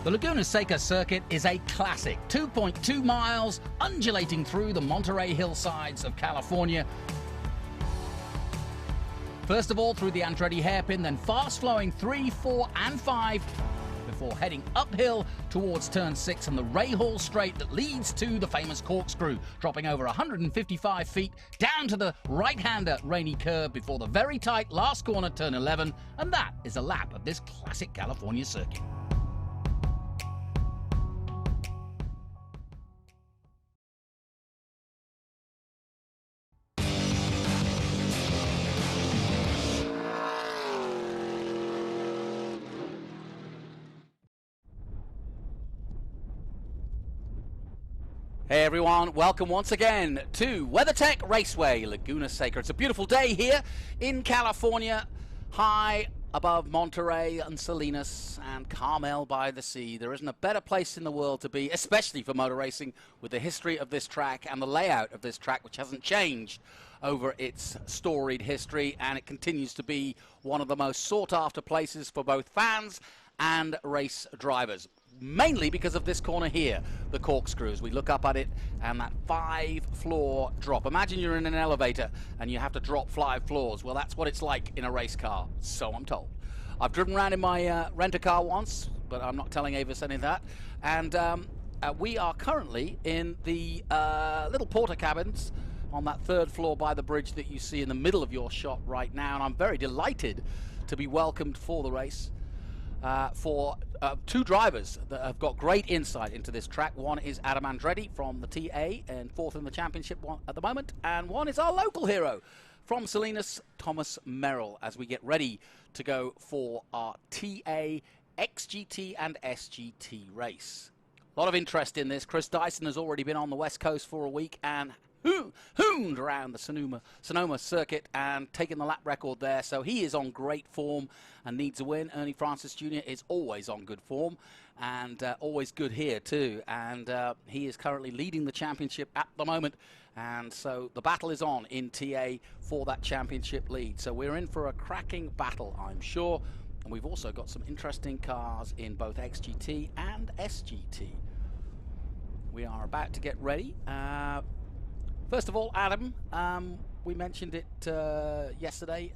The Laguna Seca circuit is a classic, 2.2 miles, undulating through the Monterey hillsides of California. First of all, through the Andretti hairpin, then fast-flowing 3, 4, and 5, before heading uphill towards turn 6 and the Ray Hall straight that leads to the famous corkscrew, dropping over 155 feet down to the right-hander rainy curve before the very tight last corner, turn 11, and that is a lap of this classic California circuit. Hey everyone, welcome once again to WeatherTech Raceway, Laguna Seca. It's a beautiful day here in California, high above Monterey and Salinas and Carmel by the sea. There isn't a better place in the world to be, especially for motor racing, with the history of this track and the layout of this track, which hasn't changed over its storied history, and it continues to be one of the most sought-after places for both fans and race drivers. Mainly because of this corner here, the corkscrew. As we look up at it and that 5-floor drop. Imagine you're in an elevator and you have to drop 5 floors. Well, that's what it's like in a race car, so I'm told. I've driven around in my rent-a-car once, but I'm not telling Avis any of that. And we are currently in the little porter cabins on that 3rd floor by the bridge that you see in the middle of your shot right now. And I'm very delighted to be welcomed for the race. For 2 drivers that have got great insight into this track. One is Adam Andretti from the TA and 4th in the championship at the moment, and one is our local hero from Salinas, Thomas Merrill, as we get ready to go for our TA, XGT and SGT race. A lot of interest in this. Chris Tyson has already been on the West Coast for a week and hooned around the Sonoma circuit and taken the lap record there, so he is on great form and needs a win. Ernie Francis Jr. is always on good form and always good here too, and he is currently leading the championship at the moment, and so the battle is on in TA for that championship lead. So we're in for a cracking battle, I'm sure, and we've also got some interesting cars in both XGT and SGT. We are about to get ready. First of all, Adam, we mentioned it yesterday.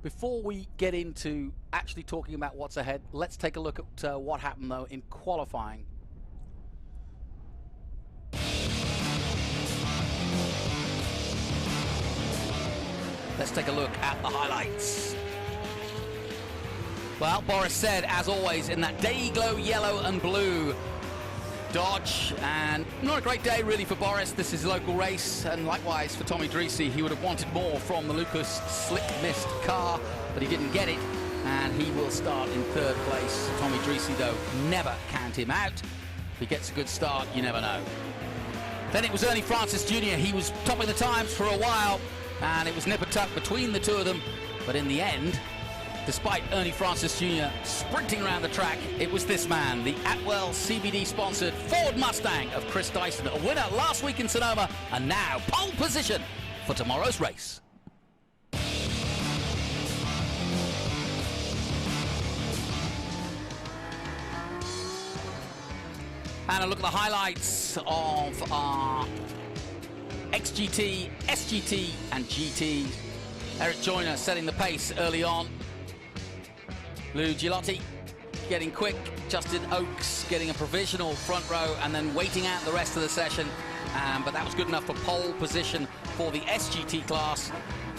Before we get into actually talking about what's ahead, let's take a look at what happened, though, in qualifying. Let's take a look at the highlights. Well, Boris said, as always, in that day-glow yellow and blue Dodge, and not a great day really for Boris. This is a local race, and likewise for Tommy Dreesy. He would have wanted more from the Lucas Slick Mist car, but he didn't get it, and he will start in 3rd place. Tommy Dreesy, though, never count him out. If he gets a good start, you never know. Then it was Ernie Francis Jr. He was topping the times for a while, and it was nip-a-tuck between the 2 of them, but in the end, despite Ernie Francis Jr. sprinting around the track, it was this man, the Atwell CBD-sponsored Ford Mustang of Chris Tyson, a winner last week in Sonoma, and now pole position for tomorrow's race. And a look at the highlights of our XGT, SGT, and GT. Eric Joyner setting the pace early on. Lou Gilotti getting quick, Justin Oakes getting a provisional front row and then waiting out the rest of the session, but that was good enough for pole position for the SGT class,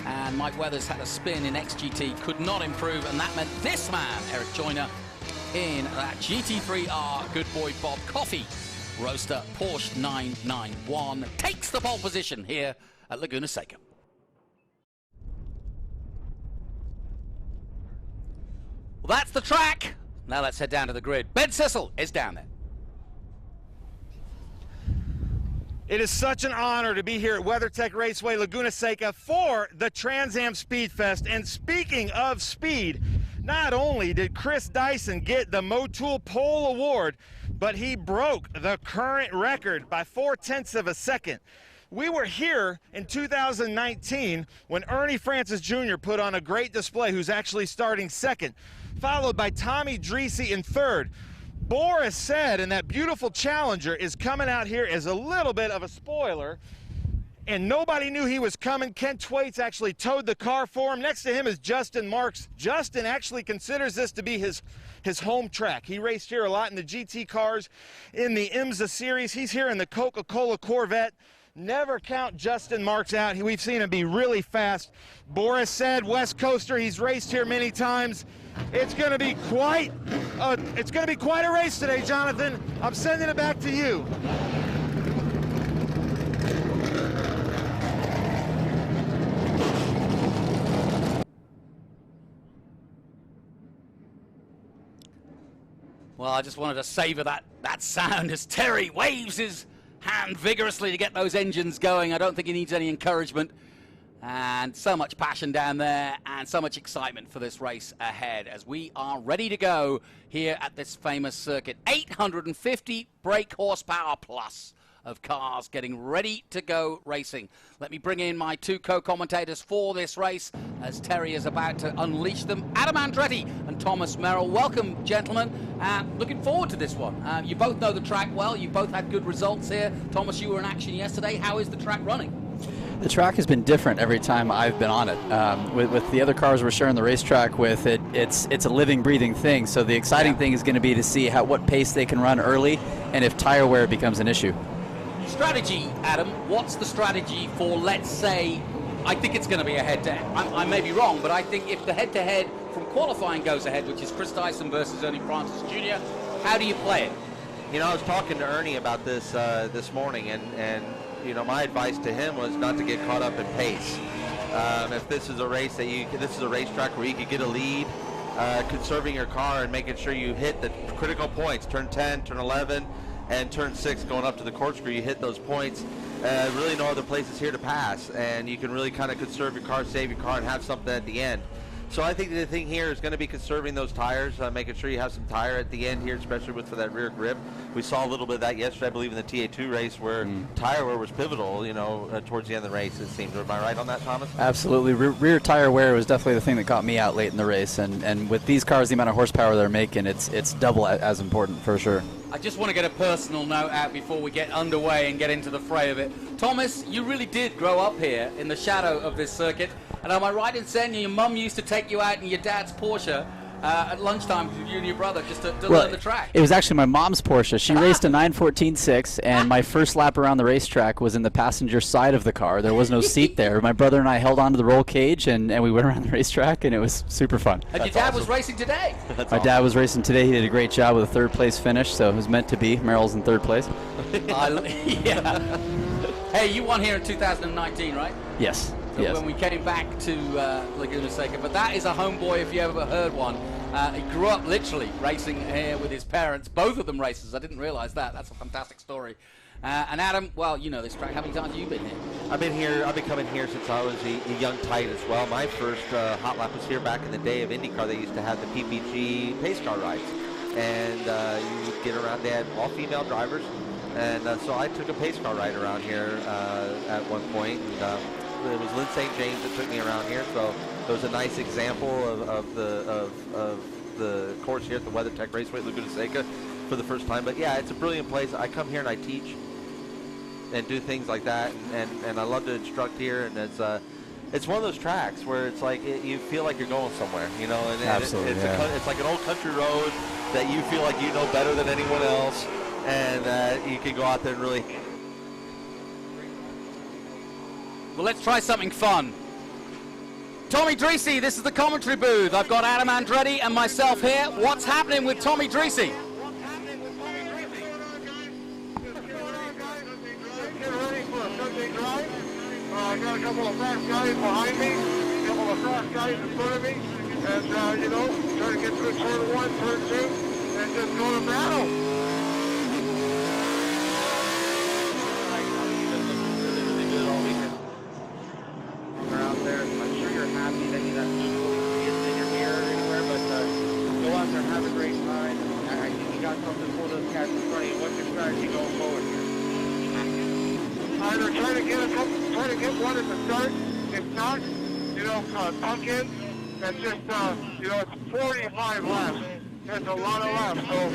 and Mike Weathers had a spin in XGT, could not improve, and that meant this man, Eric Joyner, in that GT3R Good Boy Bob Coffee Roadster Porsche 991 takes the pole position here at Laguna Seca. Well, that's the track. Now let's head down to the grid. Ben Sissel is down there. It is such an honor to be here at WeatherTech Raceway, Laguna Seca for the Trans Am Speed Fest. And speaking of speed, not only did Chris Dyson get the Motul Pole Award, but he broke the current record by 0.4 of a second. We were here in 2019 when Ernie Francis Jr. put on a great display, who's actually starting second, followed by Tommy Dreese in third. Boris said, and that beautiful Challenger is coming out here as a little bit of a spoiler, and nobody knew he was coming. Ken Twaits actually towed the car for him. Next to him is Justin Marks. Justin actually considers this to be his home track. He raced here a lot in the GT cars, in the IMSA series. He's here in the Coca-Cola Corvette. Never count Justin Marks out. We've seen him be really fast. Boris said, West Coaster, he's raced here many times. It's going to be quite a race today, Jonathan. I'm sending it back to you. Well, I just wanted to savor that sound as Terry waves his hand vigorously to get those engines going. I don't think he needs any encouragement. And so much passion down there and so much excitement for this race ahead as we are ready to go here at this famous circuit. 850 brake horsepower plus of cars getting ready to go racing. Let me bring in my two co-commentators for this race as Terry is about to unleash them. Adam Andretti and Thomas Merrill. Welcome, gentlemen. Looking forward to this one. You both know the track well. You both had good results here. Thomas, you were in action yesterday. How is the track running? The track has been different every time I've been on it. With the other cars we're sharing the racetrack with, it's a living, breathing thing. So the exciting thing is going to be to see what pace they can run early and if tire wear becomes an issue. Strategy, Adam, what's the strategy for, let's say, I think it's going to be a head-to-head. I may be wrong, but I think if the head-to-head from qualifying goes ahead, which is Chris Tyson versus Ernie Francis Jr., how do you play it? You know, I was talking to Ernie about this this morning, and you know, my advice to him was not to get caught up in pace. If this is a race this is a racetrack where you could get a lead, conserving your car and making sure you hit the critical points, turn 10, turn 11, and turn 6 going up to the corkscrew, you hit those points. Really no other places here to pass, and you can really kind of conserve your car, save your car, and have something at the end. So I think the thing here is going to be conserving those tires, making sure you have some tire at the end here, especially for that rear grip. We saw a little bit of that yesterday, I believe, in the TA2 race where tire wear was pivotal, you know, towards the end of the race, it seemed. Am I right on that, Thomas? Absolutely. Rear tire wear was definitely the thing that got me out late in the race. And with these cars, the amount of horsepower they're making, it's double as important for sure. I just want to get a personal note out before we get underway and get into the fray of it. Thomas, you really did grow up here in the shadow of this circuit. And am I right in saying your mum used to take you out in your dad's Porsche at lunchtime with you and your brother just to learn the track? It was actually my mom's Porsche. She raced a 914.6, and my first lap around the racetrack was in the passenger side of the car. There was no seat there. My brother and I held onto the roll cage, and we went around the racetrack, and it was super fun. And your dad was racing today? My dad was racing today. He did a great job with a third-place finish, so it was meant to be. Merrill's in third place. Yeah. Hey, you won here in 2019, right? Yes. Yes. When we came back to Laguna Seca, but that is a homeboy if you ever heard one. He grew up literally racing here with his parents, both of them racers. I didn't realize that. That's a fantastic story. And Adam, well, you know this track. How many times have you been here? I've been coming here since I was a young tight as well. My first hot lap was here back in the day of IndyCar. They used to have the PPG pace car rides, and you would get around. They had all female drivers, and so I took a pace car ride around here at one point. And, it was Lynn St. James that took me around here, so it was a nice example of the course here at the WeatherTech Raceway, Laguna Seca, for the first time. But yeah, it's a brilliant place. I come here and I teach and do things like that, and I love to instruct here. And it's one of those tracks where it's like you feel like you're going somewhere, you know. And absolutely, it's like an old country road that you feel like you know better than anyone else, and you can go out there and really. Well, let's try something fun. Tommy Dreese, this is the commentary booth. I've got Adam Andretti and myself here. What's happening with Tommy Dreese? Get ready for a Sunday drive. I got a couple of fast guys behind me, a couple of fast guys in front of me, and, you know, trying to get through turn 1, turn 2, and just go to battle. Out there. I'm sure you're happy that you got people in your mirror anywhere, but go out there and have a great time. I think you got something for those cats in front of you. What's your strategy going forward here? Either try to try to get one at the start. If not, tuck in. That's just, it's 45 laps. That's a lot of laps. So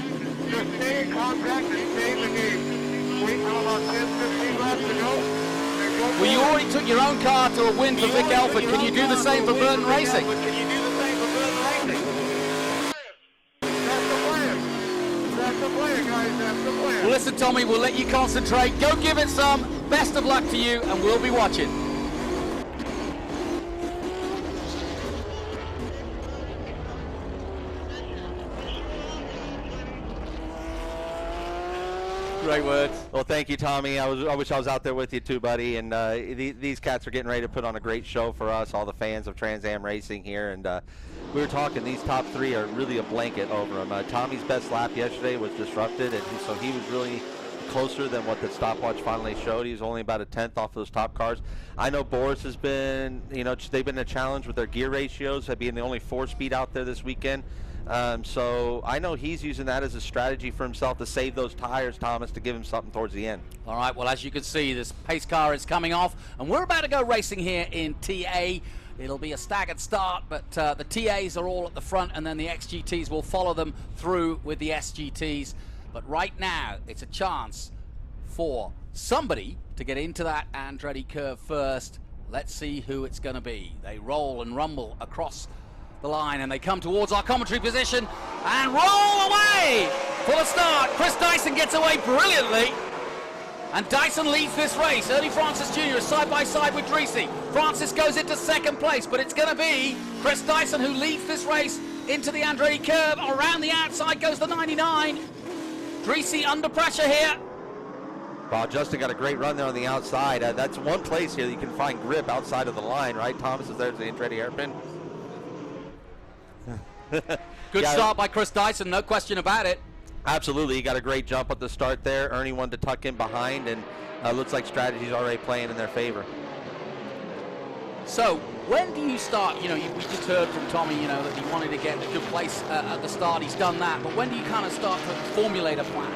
just stay in contact and stay in the game. Wait till about 10, 15 laps to go. And go Well, you forward. already took your own car to a win for Vic Elford. Can you do the same for Burton Racing? Can you do the same for Burton Racing? That's the plan. That's the plan, guys. That's the plan. Well, listen, Tommy, we'll let you concentrate. Go give it some. Best of luck to you, and we'll be watching. Great words. Well, thank you, Tommy. I wish I was out there with you too, buddy. And these cats are getting ready to put on a great show for us, all the fans of Trans Am Racing here. And we were talking; these top three are really a blanket over them. Tommy's best lap yesterday was disrupted, and so he was really closer than what the stopwatch finally showed. He was only about a tenth off those top cars. I know Boris has been, they've been a challenge with their gear ratios, being the only 4-speed out there this weekend. So I know he's using that as a strategy for himself to save those tires, Thomas, to give him something towards the end. All right, well, as you can see, this pace car is coming off, and we're about to go racing here in TA. It'll be a staggered start, but the TAs are all at the front, and then the XGTs will follow them through with the SGTs. But right now, it's a chance for somebody to get into that Andretti curve first. Let's see who it's going to be. They roll and rumble across the line, and they come towards our commentary position and roll away for the start. Chris Dyson gets away brilliantly, and Dyson leads this race. Ernie Francis Jr. is side by side with Dreesy. Francis goes into second place, but it's going to be Chris Dyson who leads this race into the Andretti curve. Around the outside goes the 99. Dreesy under pressure here. Well, Justin got a great run there on the outside. That's one place here that you can find grip outside of the line, right? Thomas is there's the Andretti hairpin. Good start by Chris Dyson, no question about it. Absolutely, he got a great jump at the start there. Ernie wanted to tuck in behind, and looks like strategy's already playing in their favor. So, when do you start, we just heard from Tommy, that he wanted to get a good place at the start. He's done that, but when do you kind of start to formulate a plan?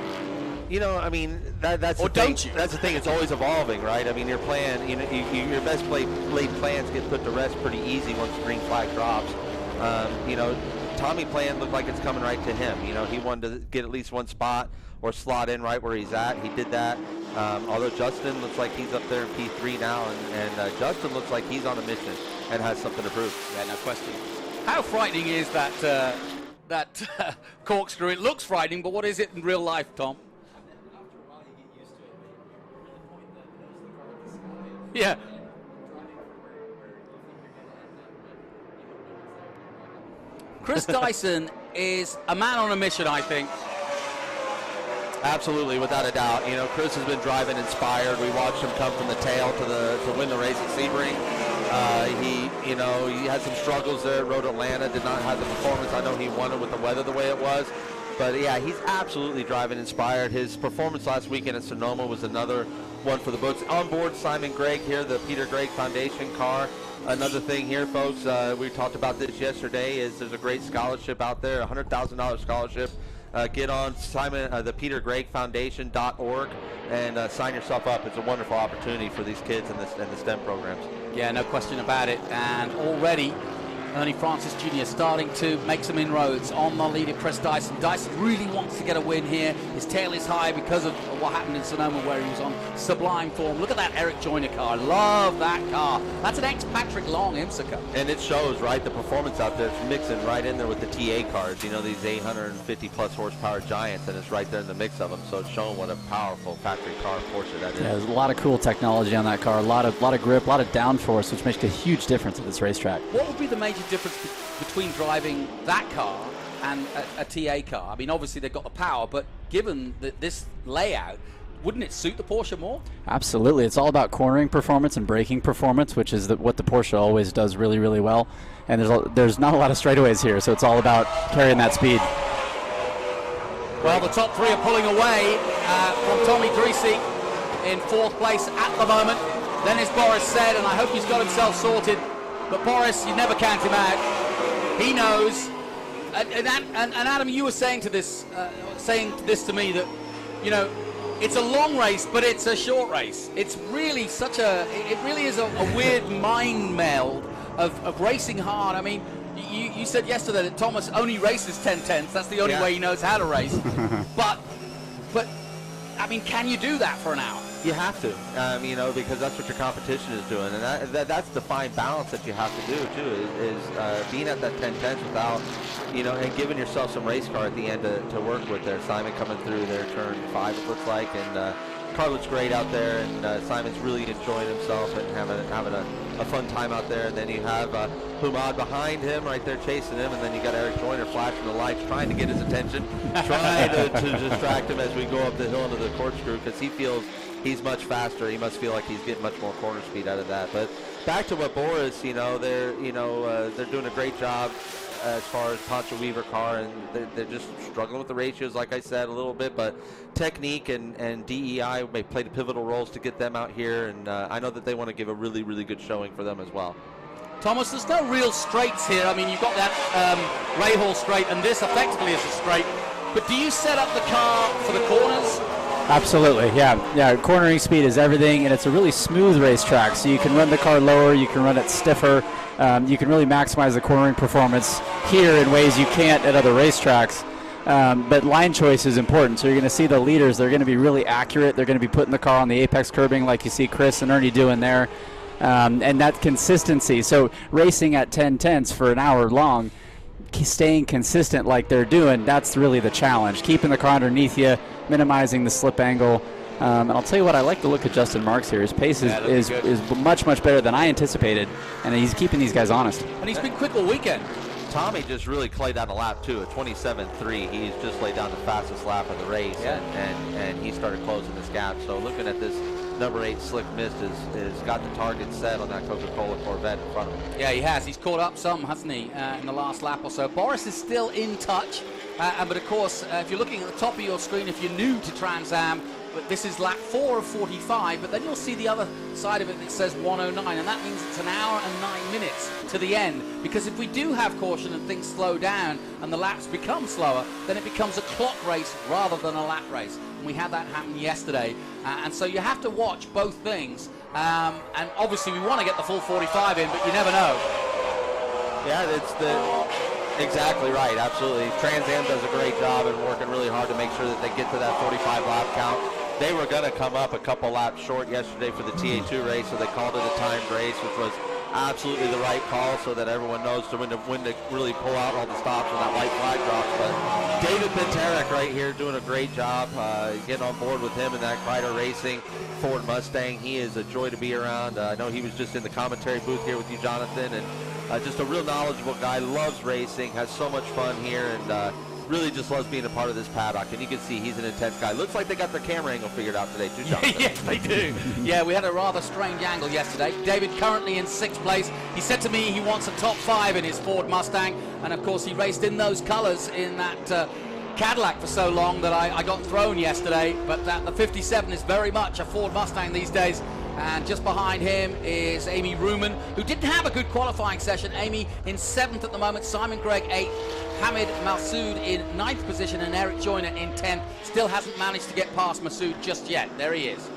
That's or the thing. don't you? That's the thing. It's always evolving, right? I mean, your plan, your best laid plans get put to rest pretty easy once the green flag drops. Tommy plan looked like it's coming right to him. He wanted to get at least one spot or slot in right where he's at. He did that. Although Justin looks like he's up there in P3 now, and Justin looks like he's on a mission and has something to prove. Yeah, no question. How frightening is that corkscrew? It looks frightening, but what is it in real life, Tom? Yeah. Chris Dyson is a man on a mission, I think. Absolutely, without a doubt. Chris has been driving inspired. We watched him come from the tail to win the race at Sebring. He had some struggles there at Road Atlanta. Did not have the performance I know he wanted with the weather the way it was. But yeah, he's absolutely driving inspired. His performance last weekend at Sonoma was another one for the books. On board Simon Gregg here, the Peter Gregg Foundation car. Another thing here, folks, we talked about this yesterday, is there's a great scholarship out there, $100,000 scholarship. Get on the petergreggfoundation.org and sign yourself up. It's a wonderful opportunity for these kids in the STEM programs. Yeah, no question about it. And already, Ernie Francis Jr. starting to make some inroads on the leader, Chris Dyson. Dyson really wants to get a win here. His tail is high because of what happened in Sonoma, where he was on sublime form. Look at that Eric Joyner car. Love that car. That's an ex-Patrick Long IMSA car. And it shows, right, the performance out there. It's mixing right in there with the TA cars, these 850-plus horsepower giants, and it's right there in the mix of them. So it's showing what a powerful factory car Porsche that is. Yeah, there's a lot of cool technology on that car, a lot of grip, a lot of downforce, which makes a huge difference at this racetrack. What would be the major difference between driving that car and a TA car? I mean, obviously they've got the power, but given this layout, wouldn't it suit the Porsche more? Absolutely. It's all about cornering performance and braking performance, which is what the Porsche always does really, really well. And there's not a lot of straightaways here, so it's all about carrying that speed. Well, the top three are pulling away from Tommy Dreesy in fourth place at the moment. Then, as Boris said, and I hope he's got himself sorted, but Boris, you never count him out. He knows. And Adam, you were saying this to me that, it's a long race, but it's a short race. It's really it really is a weird mind meld of racing hard. I mean, you said yesterday that Thomas only races 10/10. That's the only way he knows how to race. but I mean, can you do that for an hour? You have to, you know, because that's what your competition is doing, and that's the fine balance that you have to do too. Is being at that 10/10 without, you know, and giving yourself some race car at the end to work with. There, Simon coming through their turn 5, it looks like, and car looks great out there, and Simon's really enjoying himself and having a fun time out there. And then you have Humad behind him, right there chasing him, and then you got Eric Joyner flashing the lights, trying to get his attention, trying to distract him as we go up the hill into the corkscrew, because he feels he's much faster. He must feel like he's getting much more corner speed out of that. But back to what Boris, you know, they're doing a great job as far as Pancho Weaver car, and they're just struggling with the ratios, like I said, a little bit, but technique and DEI may play pivotal roles to get them out here, and I know that they want to give a really, really good showing for them as well. Thomas, there's no real straights here. I mean, you've got that Rahal straight, and this effectively is a straight, but do you set up the car for the corners? Absolutely, yeah. Cornering speed is everything, and it's a really smooth racetrack, so you can run the car lower, you can run it stiffer, you can really maximize the cornering performance here in ways you can't at other racetracks. But line choice is important, so you're going to see the leaders, they're going to be really accurate, they're going to be putting the car on the apex curbing like you see Chris and Ernie doing there, and that consistency. So racing at 10/10 for an hour long, staying consistent like they're doing, that's really the challenge. Keeping the car underneath you, minimizing the slip angle. And I'll tell you what, I like the look of Justin Marks here. His pace is much, much better than I anticipated, and he's keeping these guys honest. And he's been quick all weekend. Tommy just really laid down a lap too, at 27.3. He's just laid down the fastest lap of the race, and he started closing this gap. So looking at this number 8 Slick Mist is got the target set on that Coca-Cola Corvette in front of him. Yeah, he has. He's caught up some, hasn't he, in the last lap or so. Boris is still in touch, but of course, if you're looking at the top of your screen, if you're new to Trans Am, but this is lap 4 of 45, but then you'll see the other side of it that says 109, and that means it's an hour and 9 minutes to the end, because if we do have caution and things slow down and the laps become slower, then it becomes a clock race rather than a lap race, and we had that happen yesterday, and so you have to watch both things, and obviously we want to get the full 45 in, but you never know. Yeah, exactly right, absolutely. Trans Am does a great job and working really hard to make sure that they get to that 45 lap count. They were going to come up a couple laps short yesterday for the TA2 race, so they called it a timed race, which was absolutely the right call, so that everyone knows when to really pull out all the stops when that white flag drops. But David Pintarek right here doing a great job, getting on board with him in that Kreider Racing Ford Mustang. He is a joy to be around. I know he was just in the commentary booth here with you, Jonathan, and just a real knowledgeable guy, loves racing, has so much fun here, and really just loves being a part of this paddock. And you can see he's an intense guy. Looks like they got their camera angle figured out today too, Jonathan. Yes, they do. Yeah, we had a rather strange angle yesterday. David currently in 6th place. He said to me he wants a top 5 in his Ford Mustang, and of course he raced in those colors in that Cadillac for so long that I got thrown yesterday, but the 57 is very much a Ford Mustang these days. And just behind him is Amy Ruman, who didn't have a good qualifying session. Amy in 7th at the moment, Simon Gregg 8th, Hamid Malsoud in 9th position, and Eric Joyner in 10th. Still hasn't managed to get past Masoud just yet. There he is.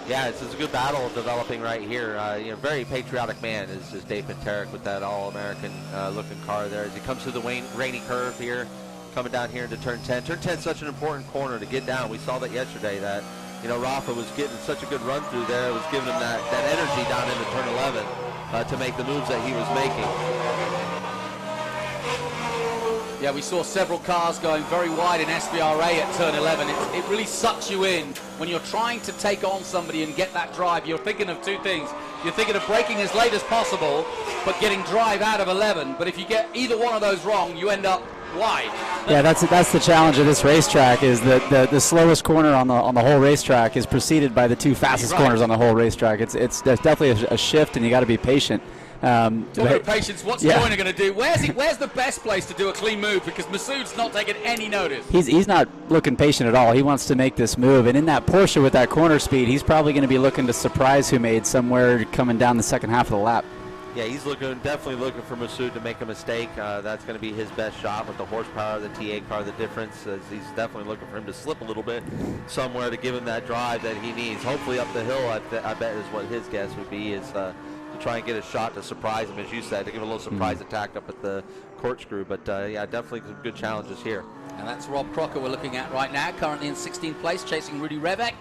Yeah, it's a good battle developing right here. Very patriotic man is Dave Pintarek with that all-American looking car there as he comes through the rainy curve here, coming down here into turn 10. Turn 10 is such an important corner to get down. We saw that yesterday, that Rafa was getting such a good run through there. It was giving him that energy down into turn 11 to make the moves that he was making. Yeah, we saw several cars going very wide in SVRA at turn 11. It really sucks you in when you're trying to take on somebody and get that drive. You're thinking of two things. You're thinking of braking as late as possible, but getting drive out of 11. But if you get either one of those wrong, you end up wide. Yeah, that's the challenge of this racetrack, is that the slowest corner on the whole racetrack is preceded by the 2 fastest corners on the whole racetrack. There's definitely a shift, and you got to be patient. Talking of patience, what's Joyner going to do? Where's the best place to do a clean move? Because Masoud's not taking any notice. He's not looking patient at all. He wants to make this move, and in that Porsche with that corner speed, he's probably going to be looking to surprise Humaid somewhere coming down the second half of the lap. Yeah, he's definitely looking for Masood to make a mistake. That's going to be his best shot with the horsepower of the TA car. The difference is he's definitely looking for him to slip a little bit somewhere to give him that drive that he needs. Hopefully up the hill, I bet is what his guess would be, is to try and get a shot to surprise him, as you said, to give a little surprise attack up at the corkscrew. But yeah, definitely some good challenges here. And that's Rob Crocker we're looking at right now, currently in 16th place, chasing Rudy Revek.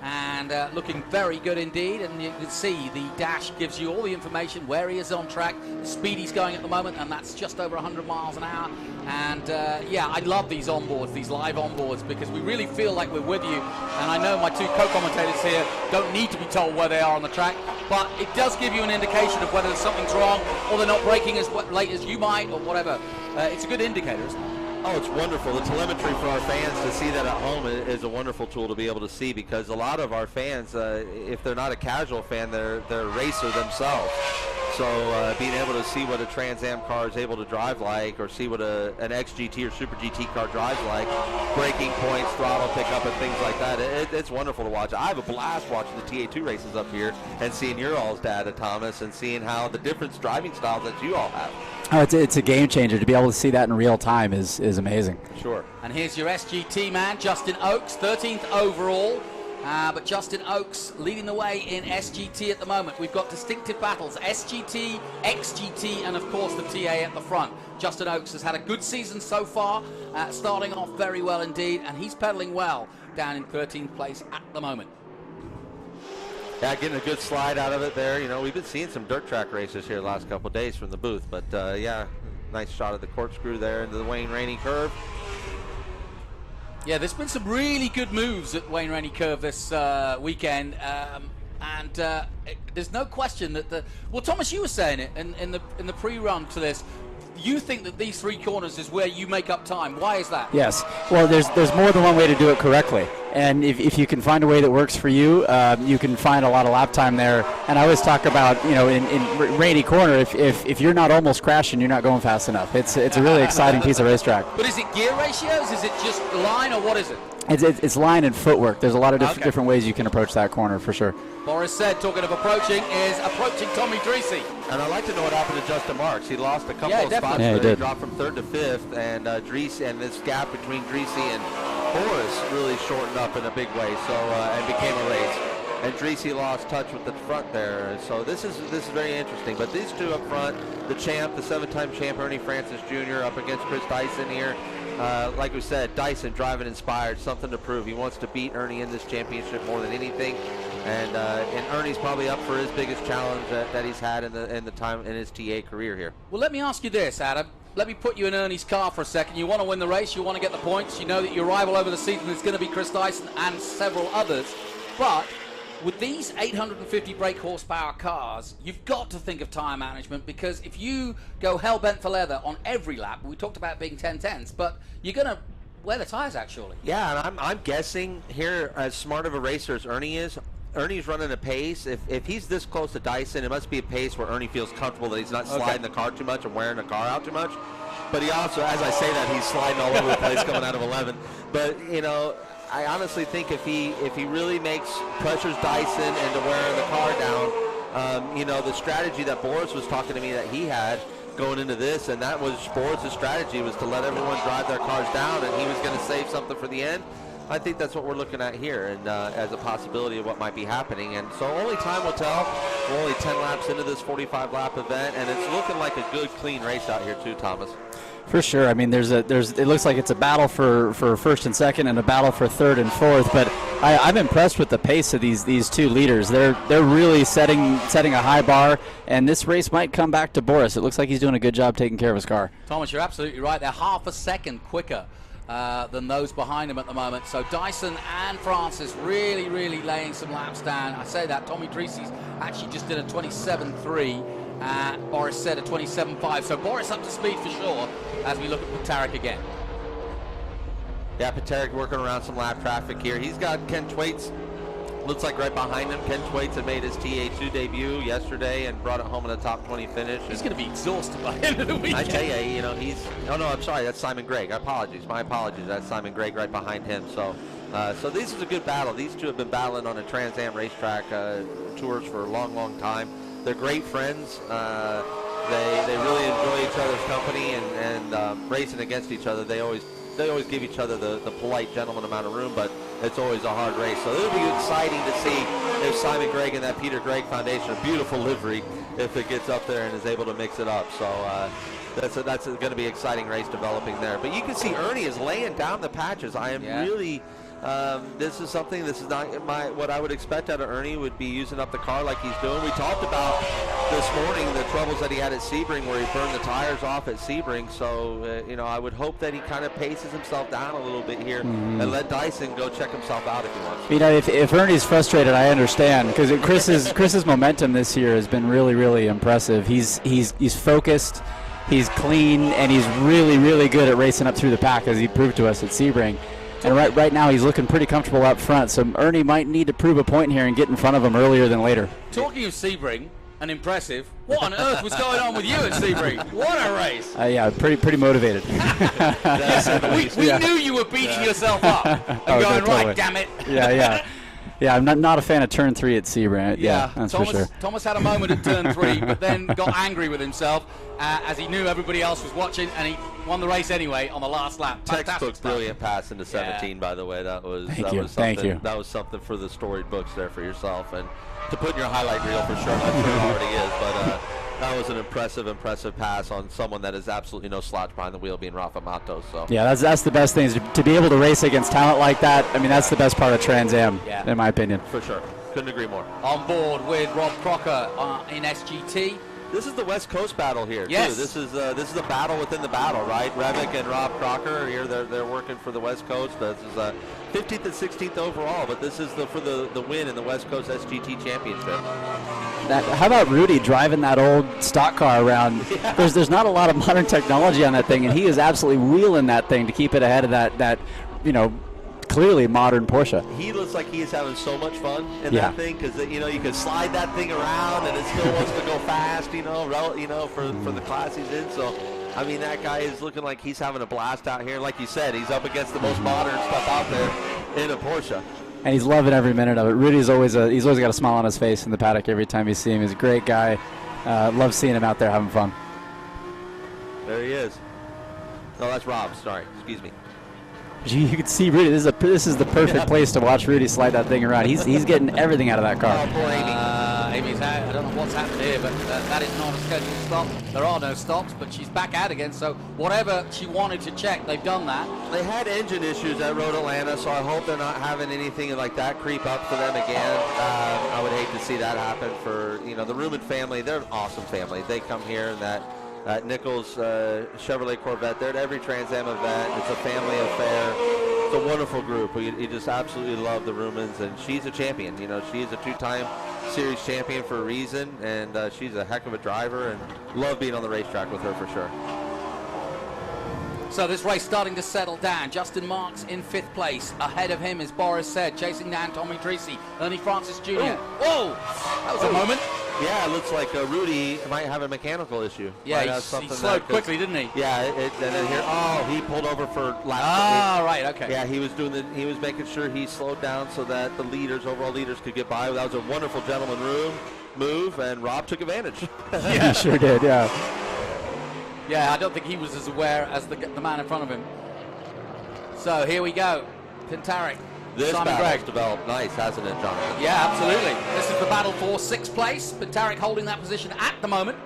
And looking very good indeed, and you can see the dash gives you all the information where he is on track, the speed he's going at the moment, and that's just over 100 miles an hour. And yeah, I love these onboards, these live onboards, because we really feel like we're with you. And I know my two co-commentators here don't need to be told where they are on the track, but it does give you an indication of whether something's wrong or they're not braking as late as you might or whatever. It's a good indicator, isn't it? Oh, it's wonderful. The telemetry for our fans to see that at home is a wonderful tool to be able to see, because a lot of our fans, if they're not a casual fan, they're a racer themselves. So being able to see what a Trans Am car is able to drive like, or see what an XGT or Super GT car drives like, braking points, throttle pickup, and things like that, it's wonderful to watch. I have a blast watching the TA2 races up here and seeing your all's data, Thomas, and seeing how the different driving styles that you all have. Oh, it's a game changer. To be able to see that in real time is amazing. Sure. And here's your SGT man, Justin Oakes, 13th overall. But Justin Oakes leading the way in SGT at the moment. We've got distinctive battles, SGT, XGT, and of course the TA at the front. Justin Oakes has had a good season so far, starting off very well indeed, and he's pedaling well down in 13th place at the moment. Yeah, getting a good slide out of it there. You know, we've been seeing some dirt track races here the last couple of days from the booth, but yeah, nice shot of the corkscrew there into the Wayne Rainey curve. Yeah, there's been some really good moves at Wayne Rainey curve this weekend, and there's no question that well, Thomas, you were saying it in the pre-run to this. You think that these three corners is where you make up time. Why is that? Yes. Well, there's more than one way to do it correctly. And if you can find a way that works for you, you can find a lot of lap time there. And I always talk about, you know, in Rainy Corner, if you're not almost crashing, you're not going fast enough. It's a really exciting piece of racetrack. But is it gear ratios? Is it just line, or what is it? It's line and footwork. There's a lot of different ways you can approach that corner for sure. Boris said, talking of approaching, is approaching Tommy Dreesy. And I'd like to know what happened to Justin Marks. He lost a couple of spots. Yeah, he did. Dropped from 3rd to 5th, and Dreesy, and this gap between Dreesy and Boris really shortened up in a big way, so and became a race. And Dreesy lost touch with the front there, so this is very interesting. But these two up front, the champ, the 7-time champ Ernie Francis Jr. up against Chris Tyson here. Like we said, Tyson driving inspired, something to prove. He wants to beat Ernie in this championship more than anything, and Ernie's probably up for his biggest challenge that he's had in the time in his TA career here. Well, let me ask you this, Adam. Let me put you in Ernie's car for a second. You want to win the race, you want to get the points, you know that your rival over the season is going to be Chris Tyson and several others, but with these 850 brake horsepower cars, you've got to think of tire management, because if you go hell-bent for leather on every lap, we talked about being 10-10s, but you're going to wear the tires out, surely. Yeah, and I'm guessing here, as smart of a racer as Ernie is, Ernie's running a pace. If he's this close to Dyson, it must be a pace where Ernie feels comfortable that he's not sliding the car too much and wearing the car out too much. But he also, as I say that, he's sliding all over the place coming out of 11. But, you know, I honestly think if he really pressures Dyson into wearing the car down, you know, the strategy that Boris was talking to me that he had going into this, and that was Boris' strategy, was to let everyone drive their cars down, and he was going to save something for the end. I think that's what we're looking at here, and as a possibility of what might be happening. And so only time will tell. We're only 10 laps into this 45-lap event, and it's looking like a good, clean race out here too, Thomas. For sure. I mean, it looks like it's a battle for first and second, and a battle for third and fourth. But I'm impressed with the pace of these two leaders. They're really setting a high bar, and this race might come back to Boris. It looks like he's doing a good job taking care of his car. Thomas, you're absolutely right. They're half a second quicker than those behind him at the moment. So Dyson and Francis really, really laying some laps down. I say that. Tommy Dreesy's actually just did a 27.3. Boris said a 27.5. So Boris up to speed for sure as we look at Paterick again. Yeah, Paterick working around some lap traffic here. He's got Ken Thwaites, looks like right behind him. Ken Thwaites had made his TA2 debut yesterday and brought it home in a top 20 finish. He's going to be exhausted by the end of the weekend. I tell you, you know, no, I'm sorry, that's Simon Gregg. My apologies. That's Simon Gregg right behind him. So this is a good battle. These two have been battling on a Trans Am racetrack tours for a long, long time. they're great friends. They really enjoy each other's company, and racing against each other. They always give each other the polite gentleman amount of room, but it's always a hard race. So it'll be exciting to see if Simon Gregg and that Peter Gregg Foundation, a beautiful livery, if it gets up there and is able to mix it up. So that's going to be an exciting race developing there. But you can see Ernie is laying down the patches. I am really. This is not what I would expect out of Ernie, would be using up the car like he's doing. We talked about this morning the troubles that he had at Sebring, where he burned the tires off at Sebring. So, I would hope that he kind of paces himself down a little bit here and let Tyson go check himself out if he wants to. If Ernie's frustrated, I understand, because Chris's momentum this year has been really, really impressive. He's focused, he's clean, and he's really, really good at racing up through the pack, as he proved to us at Sebring. And right now he's looking pretty comfortable up front, so Ernie might need to prove a point here and get in front of him earlier than later. Talking of Sebring, and impressive, what on earth was going on with you at Sebring? What a race! Yeah, pretty motivated. we knew you were beating yourself up and going, totally. right, damn it. Yeah, I'm not a fan of turn 3 at Sebring. Yeah, that's Thomas, for sure. Thomas had a moment at turn 3, but then got angry with himself as he knew everybody else was watching, and he won the race anyway on the last lap. Textbook brilliant pass into 17, by the way. That was something. That was something for the storied books there for yourself, and to put in your highlight reel for sure. I'm sure it already is, but that was an impressive pass on someone that is absolutely no slouch behind the wheel, being Rafa Matos. So yeah, that's the best thing, is to be able to race against talent like that. I mean, that's the best part of Trans Am, in my opinion. For sure, couldn't agree more. On board with Rob Crocker in SGT. This is the West Coast battle here, yes. too. This is a battle within the battle, right? Revick and Rob Crocker are here. They're working for the West Coast. This is 15th and 16th overall, but this is for the win in the West Coast SGT Championship. How about Rudy driving that old stock car around? Yeah. There's not a lot of modern technology on that thing, and he is absolutely wheeling that thing to keep it ahead of that clearly modern Porsche. He looks like he is having so much fun in that thing, because you can slide that thing around and it still wants to go fast, for the class he's in. So I mean, that guy is looking like he's having a blast out here. Like you said, he's up against the most modern stuff out there in a Porsche. And he's loving every minute of it. Rudy's always got a smile on his face in the paddock every time you see him. He's a great guy. Love seeing him out there having fun. There he is. No, that's Rob. Sorry, excuse me. You can see Rudy. This is the perfect place to watch Rudy slide that thing around. He's getting everything out of that car. Oh, poor Amy. Amy's out. I don't know what's happened here, but that is not a scheduled stop. There are no stops, but she's back out again. So whatever she wanted to check, they've done that. They had engine issues at Road Atlanta, so I hope they're not having anything like that creep up for them again. I would hate to see that happen for the Ruman family. They're an awesome family. They come here and that Nichols Chevrolet Corvette. They're at every Trans Am event. It's a family affair. It's a wonderful group. You just absolutely love the Rumans, and she's a champion. She is a two-time series champion for a reason, and she's a heck of a driver, and love being on the racetrack with her for sure. So this race starting to settle down. Justin Marks in 5th place. Ahead of him, as Boris said, chasing down Tommy Treacy, Ernie Francis Jr. Whoa! That was a moment. Yeah, it looks like Rudy might have a mechanical issue. Yeah, he slowed quickly, didn't he? Yeah, and then here, he pulled over for lap. Ah, right, okay. Yeah, he was making sure he slowed down so that the overall leaders could get by. That was a wonderful gentleman move, and Rob took advantage. Yeah, he sure did, yeah. Yeah, I don't think he was as aware as the man in front of him. So here we go. Pintarek. This Simon battle's Gregg. developed nice, hasn't it, Jonathan? Yeah, absolutely. This is the battle for 6th place. Pintarek holding that position at the moment.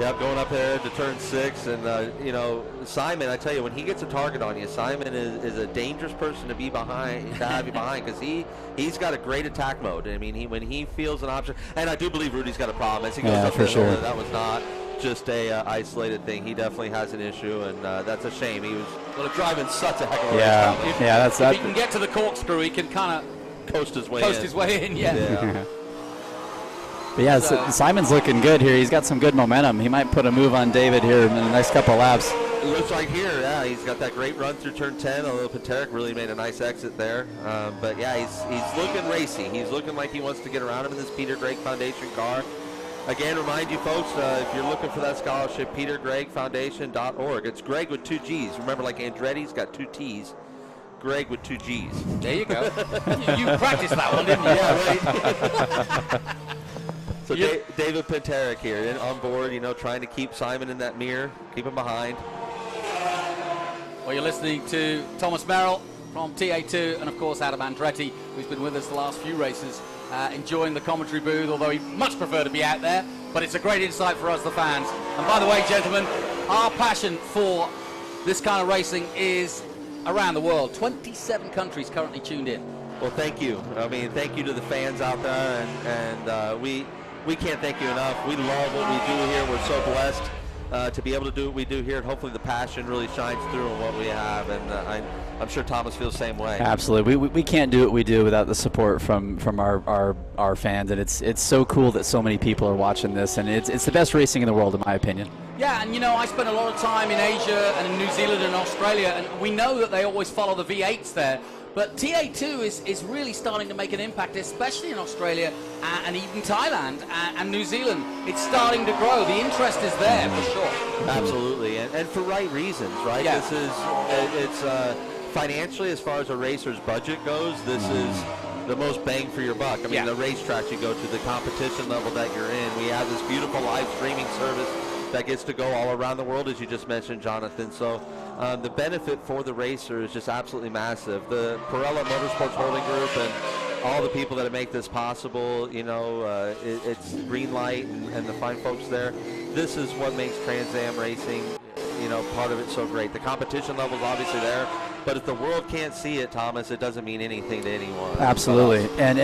Yep, going up there to turn 6, and Simon, I tell you, when he gets a target on you, Simon is a dangerous person to be behind, to have you behind, because he's got a great attack mode. I mean, when he feels an option, and I do believe Rudy's got a problem as he goes up for there. Sure. That was not just a isolated thing. He definitely has an issue, and that's a shame. He was driving such a heck of a race. If he can get to the corkscrew, he can kind of coast his way in. Yeah. But yeah, Simon's looking good here. He's got some good momentum. He might put a move on David here in the next couple of laps. It looks like here, yeah, he's got that great run through turn 10, although Pintarek really made a nice exit there. But yeah, he's looking racy. He's looking like he wants to get around him in this Peter Gregg Foundation car. Again, remind you folks, if you're looking for that scholarship, petergreggfoundation.org. It's Greg with 2 G's. Remember, like Andretti's got 2 T's. Greg with 2 G's. There you go. You practiced that one, didn't you? Yeah, right. So David Penterick here on board, trying to keep Simon in that mirror, keep him behind. Well, you're listening to Thomas Merrill from TA2 and, of course, Adam Andretti, who's been with us the last few races, enjoying the commentary booth, although he'd much prefer to be out there. But it's a great insight for us, the fans. And by the way, gentlemen, our passion for this kind of racing is around the world. 27 countries currently tuned in. Well, thank you. I mean, thank you to the fans out there, and we can't thank you enough. We love what we do here. We're so blessed to be able to do what we do here, and hopefully the passion really shines through in what we have, and I'm sure Thomas feels the same way. Absolutely. We can't do what we do without the support from our fans, and it's so cool that so many people are watching this, and it's the best racing in the world, in my opinion. Yeah, and I spent a lot of time in Asia and in New Zealand and Australia, and we know that they always follow the V8s there. But TA2 is really starting to make an impact, especially in Australia and even Thailand and New Zealand. It's starting to grow. The interest is there for sure. Absolutely, and for right reasons, right? Yeah. It's financially, as far as a racer's budget goes, this is the most bang for your buck. I mean, the racetracks you go to, the competition level that you're in. We have this beautiful live streaming service that gets to go all around the world, as you just mentioned, Jonathan. So the benefit for the racer is just absolutely massive. The Pirella Motorsports Holding Group and all the people that make this possible, it's Greenlight and the fine folks there. This is what makes Trans Am racing, part of it so great. The competition level is obviously there, but if the world can't see it, Thomas, it doesn't mean anything to anyone. Absolutely, and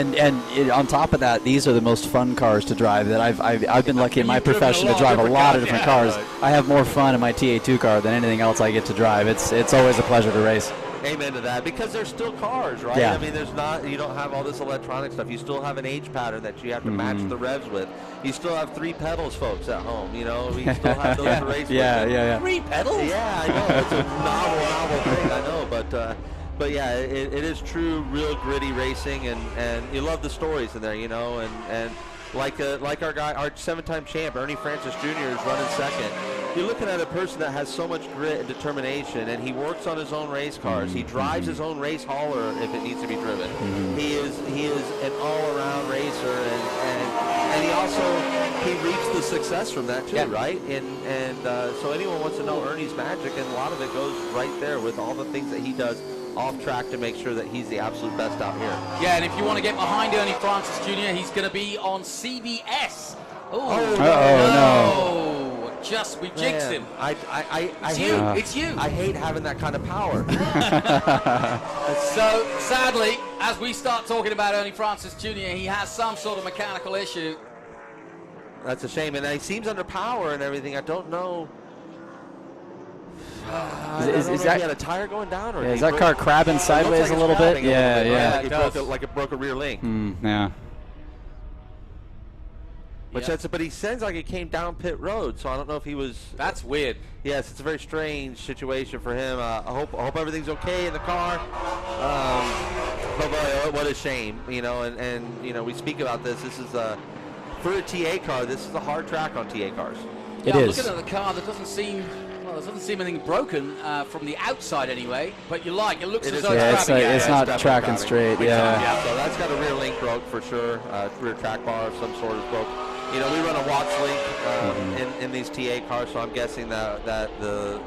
on top of that, these are the most fun cars to drive that I've been lucky in my profession to drive a lot of different cars. I have more fun in my TA2 car than anything else I get to drive. It's always a pleasure to race. Amen to that, because they're still cars, right? Yeah. I mean, you don't have all this electronic stuff. You still have an age pattern that you have to match the revs with. You still have 3 pedals, folks, at home. We still have those to race with. Yeah. 3 pedals? Yeah, I know. It's a novel thing, I know. But yeah, it is true, real gritty racing, and you love the stories in there, and like our guy, our 7-time champ, Ernie Francis Jr. is running second. You're looking at a person that has so much grit and determination, and he works on his own race cars. He drives his own race hauler if it needs to be driven. He is an all-around racer, and he reaps the success from that too, right? And so anyone wants to know Ernie's magic, and a lot of it goes right there with all the things that he does off track to make sure that he's the absolute best out here. Yeah, and if you want to get behind Ernie Francis Jr., he's going to be on CBS. No. We jinxed him. It's you. I hate having that kind of power. So, sadly, as we start talking about Ernie Francis Jr., he has some sort of mechanical issue. That's a shame, and he seems under power and everything. I don't know. Is that, if he had a tire going down, or is that car crabbing sideways a little bit? Yeah. Like it broke a rear link. Yeah. But he sounds like it came down pit road, so I don't know if he was. That's weird. Yes, it's a very strange situation for him. I hope everything's okay in the car. But boy, what a shame, and we speak about this. This is for a TA car. This is a hard track on TA cars. It is. Looking at the car, there doesn't seem anything broken from the outside anyway. But it looks as though it's not tracking straight. Yeah. So that's got a rear link broke for sure. Rear track bar of some sort is broke. We run a Watts link in these TA cars, so I'm guessing that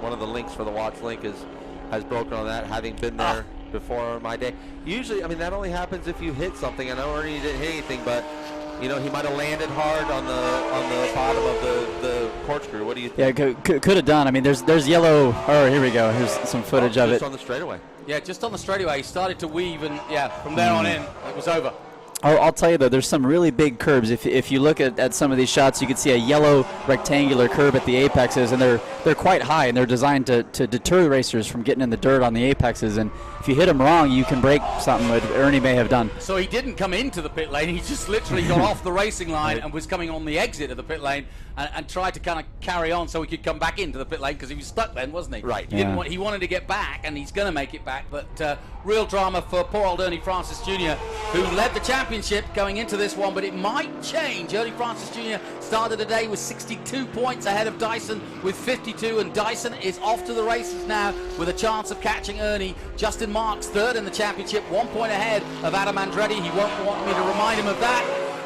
one of the links for the Watts link has broken on that, having been there before in my day. Usually, I mean, that only happens if you hit something. I know Ernie didn't hit anything, but he might have landed hard on the bottom of the corkscrew. What do you think? Yeah, could have done. I mean, there's yellow. Oh, here we go. Here's some footage of it. Just on the straightaway. Yeah, just on the straightaway. He started to weave, and from there on in, it was over. I'll tell you though, there's some really big curbs. If you look at some of these shots, you can see a yellow rectangular curb at the apexes, and they're quite high, and they're designed to deter racers from getting in the dirt on the apexes. And if you hit them wrong, you can break something that Ernie may have done. So he didn't come into the pit lane. He just literally got off the racing line and was coming on the exit of the pit lane and tried to kind of carry on so he could come back into the pit lane because he was stuck then, wasn't he? Right. He wanted to get back, and he's going to make it back. But real drama for poor old Ernie Francis Jr., who led the championship going into this one, but it might change. Ernie Francis Jr. started the day with 62 points ahead of Tyson with 52, and Tyson is off to the races now with a chance of catching Ernie. Justin Marks third in the championship, 1 point ahead of Adam Andretti. He won't want me to remind him of that.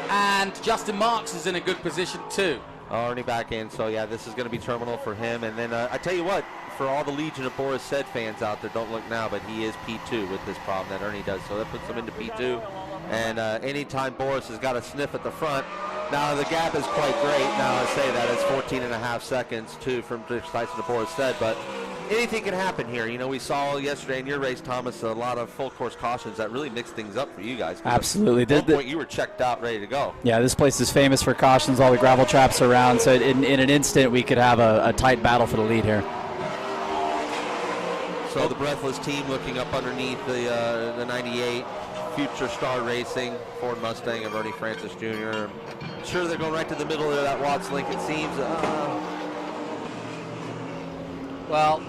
And Justin Marks is in a good position too. Ernie back in, so yeah, this is going to be terminal for him. And then I tell you what, for all the Legion of Boris Said fans out there, don't look now, but he is P2 with this problem that Ernie does, so that puts him into P2. And anytime Boris has got a sniff at the front, now the gap is quite great. Now I say that it's 14.5 seconds too from Tyson to Boris Said, but anything can happen here. You know, we saw yesterday in your race, Thomas, a lot of full course cautions that really mixed things up for you guys. Absolutely. At one point you were checked out, ready to go. Yeah, this place is famous for cautions, all the gravel traps around, so in an instant we could have a tight battle for the lead here. So the Breathless team looking up underneath the 98 Future Star Racing Ford Mustang of Ernie Francis Jr. Sure, they're going right to the middle of that Watts link, it seems. Well,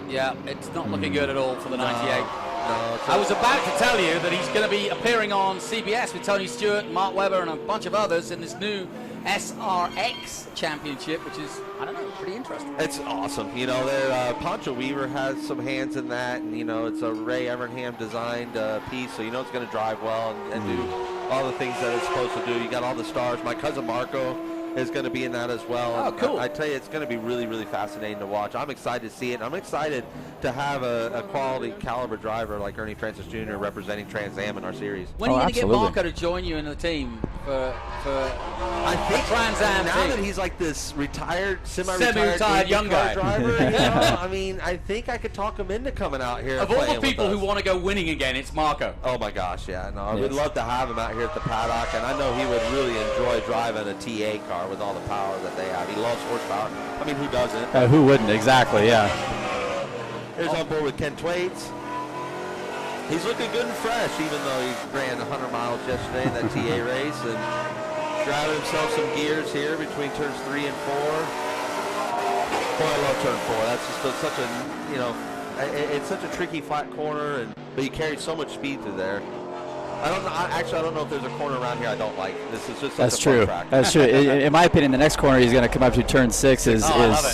yeah, it's not looking good at all for the 98. No, I was about to tell you that he's going to be appearing on CBS with Tony Stewart, Mark Webber, and a bunch of others in this new SRX Championship, which is, I don't know, pretty interesting. It's awesome. You know, Poncho Weaver has some hands in that, and, you know, it's a Ray Evernham designed piece, so you know it's going to drive well and do all the things that it's supposed to do. You got all the stars. My cousin Marco is going to be in that as well. Oh, cool. I tell you, it's going to be really, really fascinating to watch. I'm excited to see it. I'm excited to have a quality caliber driver like Ernie Francis Jr. representing Trans Am in our series. When are you going to get Marco to join you in the team for I think Trans Am now team? that he's like this retired, semi-retired young guy driver, you know, I mean, I think I could talk him into coming out here. Of all the people who want to go winning again, it's Marco. Oh my gosh, yeah, no, I would love to have him out here at the paddock, and I know he would really enjoy driving a TA car with all the power that they have. He loves horsepower. I mean, who doesn't? Who wouldn't? Exactly, yeah. Here's on board with Ken Twaits. He's looking good and fresh, even though he ran 100 miles yesterday in that TA race, and driving himself some gears here between turns 3 and 4. Boy, I love turn 4. That's just such a, you know, it's such a tricky flat corner, but he carries so much speed through there. I don't know if there's a corner around here I don't like. This is just such a fun track. That's true. In my opinion, the next corner he's going to come up to turn 6 is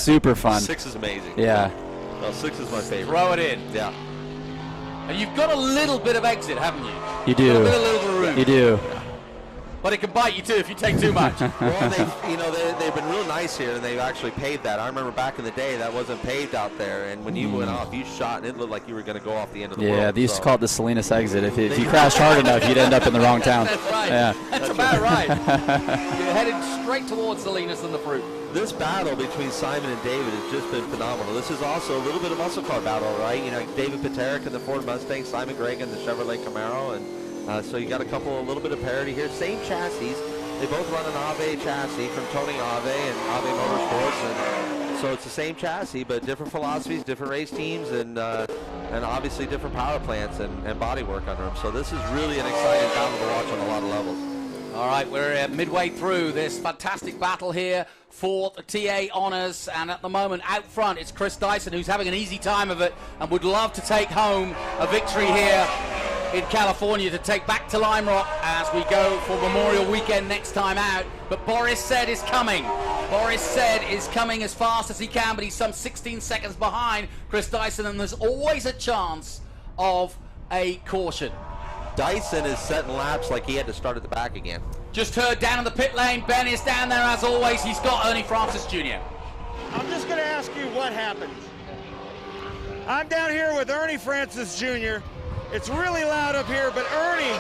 super fun. 6 is amazing. Yeah. Well, 6 is my favorite. Throw it in. Yeah. And you've got a little bit of exit, haven't you? You do. A little bit of room. You do. But it can bite you too if you take too much. Well, they've been real nice here, and they've actually paved that. I remember back in the day that wasn't paved out there, and when you went off, you shot, and it looked like you were going to go off the end of the world. Yeah, they used to call it the Salinas exit. If you crashed hard enough, you'd end up in the wrong town. That's right. Yeah. That's about right. You're headed straight towards Salinas and the fruit. This battle between Simon and David has just been phenomenal. This is also a little bit of muscle car battle, right? You know, David Paterick in the Ford Mustang, Simon Gregg in the Chevrolet Camaro, and so you got a little bit of parity here. Same chassis. They both run an Ave chassis from Tony Ave and Ave Motorsports, and so it's the same chassis, but different philosophies, different race teams, and obviously different power plants and bodywork under them. So this is really an exciting battle to watch on a lot of levels. All right, we're midway through this fantastic battle here for the TA honors, and at the moment out front it's Chris Dyson, who's having an easy time of it and would love to take home a victory here in California to take back to Lime Rock as we go for Memorial Weekend next time out. But Boris Said is coming. Boris Said is coming as fast as he can, but he's some 16 seconds behind Chris Dyson, and there's always a chance of a caution. Dyson is setting laps like he had to start at the back again. Just heard down in the pit lane, Ben is down there as always. He's got Ernie Francis Jr. I'm just going to ask you what happened. I'm down here with Ernie Francis Jr. It's really loud up here, but Ernie,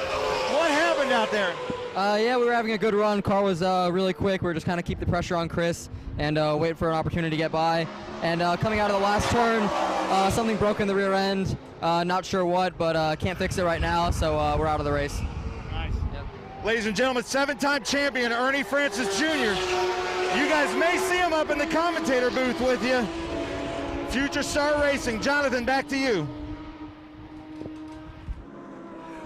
what happened out there? Yeah, we were having a good run. Car was really quick. We were just kind of keep the pressure on Chris and wait for an opportunity to get by. And coming out of the last turn, something broke in the rear end. Not sure what, but can't fix it right now, so we're out of the race. Nice. Yep. Ladies and gentlemen, 7-time champion Ernie Francis Jr. You guys may see him up in the commentator booth with you. Future Star Racing. Jonathan, back to you.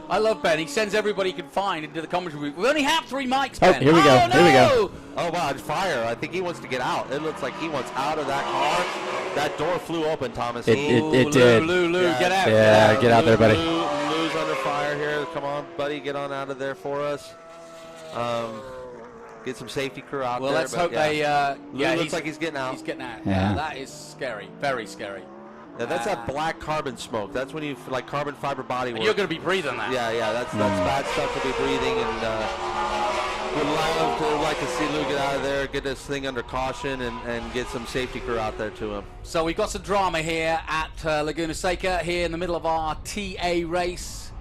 I love Ben. He sends everybody he can find into the commentary booth. We only have 3 mics, Ben. Here we go. No! Here we go. Oh, wow, it's fire. I think he wants to get out. It looks like he wants out of that car. That door flew open, Thomas. It did. Lou, get out. Yeah, get out there, buddy. Lou's under fire here. Come on, buddy, get on out of there for us. Get some safety crew out there. Well, let's hope they... Lou looks like he's getting out. He's getting out. Yeah. That is scary. Very scary. Yeah, that's that black carbon smoke. That's when you like carbon fiber body work. You're going to be breathing that. Yeah, that's bad stuff to be breathing. And like to see Lou get out of there, get this thing under caution, and get some safety crew out there to him. So we've got some drama here at Laguna Seca, here in the middle of our TA race.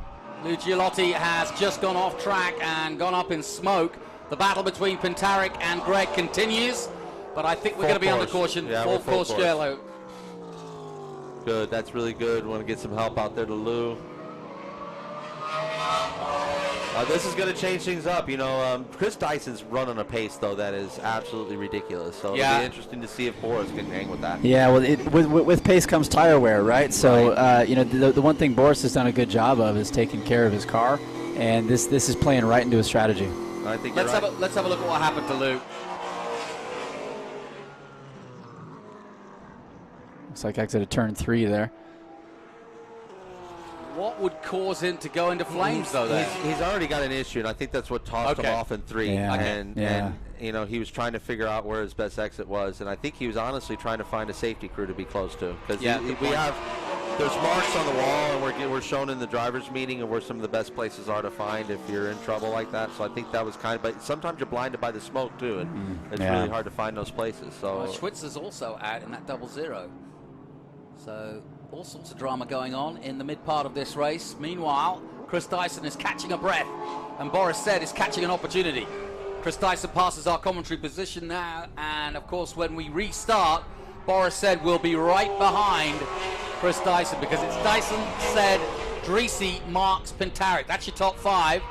Lou Giolotti has just gone off track and gone up in smoke. The battle between Pintaric and Greg continues, but I think we're going to be under caution. Yeah, full course yellow. Good, that's really good. Want to get some help out there to Lou. This is going to change things up. You know, Chris Dyson's running a pace, though, that is absolutely ridiculous. So it'll be interesting to see if Boris can hang with that. Yeah, well, with pace comes tire wear, right? So, you know, the one thing Boris has done a good job of is taking care of his car, and this is playing right into his strategy. I think let's have a look at what happened to Lou. Looks like exited turn 3 there. What would cause him to go into flames, though? He's already got an issue, and I think that's what tossed him off in 3. Yeah. And you know, he was trying to figure out where his best exit was, and I think he was honestly trying to find a safety crew to be close to. Because there's marks on the wall, and we're shown in the drivers' meeting of where some of the best places are to find if you're in trouble like that. So I think that was but sometimes you're blinded by the smoke too, and it's really hard to find those places. So Schwitzer's also out in that 0-0. So all sorts of drama going on in the mid part of this race. Meanwhile, Chris Tyson is catching a breath, and Boris Said is catching an opportunity. Chris Tyson passes our commentary position now, and of course when we restart, Boris Said will be right behind Chris Tyson, because it's Tyson, Said, Dreesy, Marks, Pintaric. That's your top 5.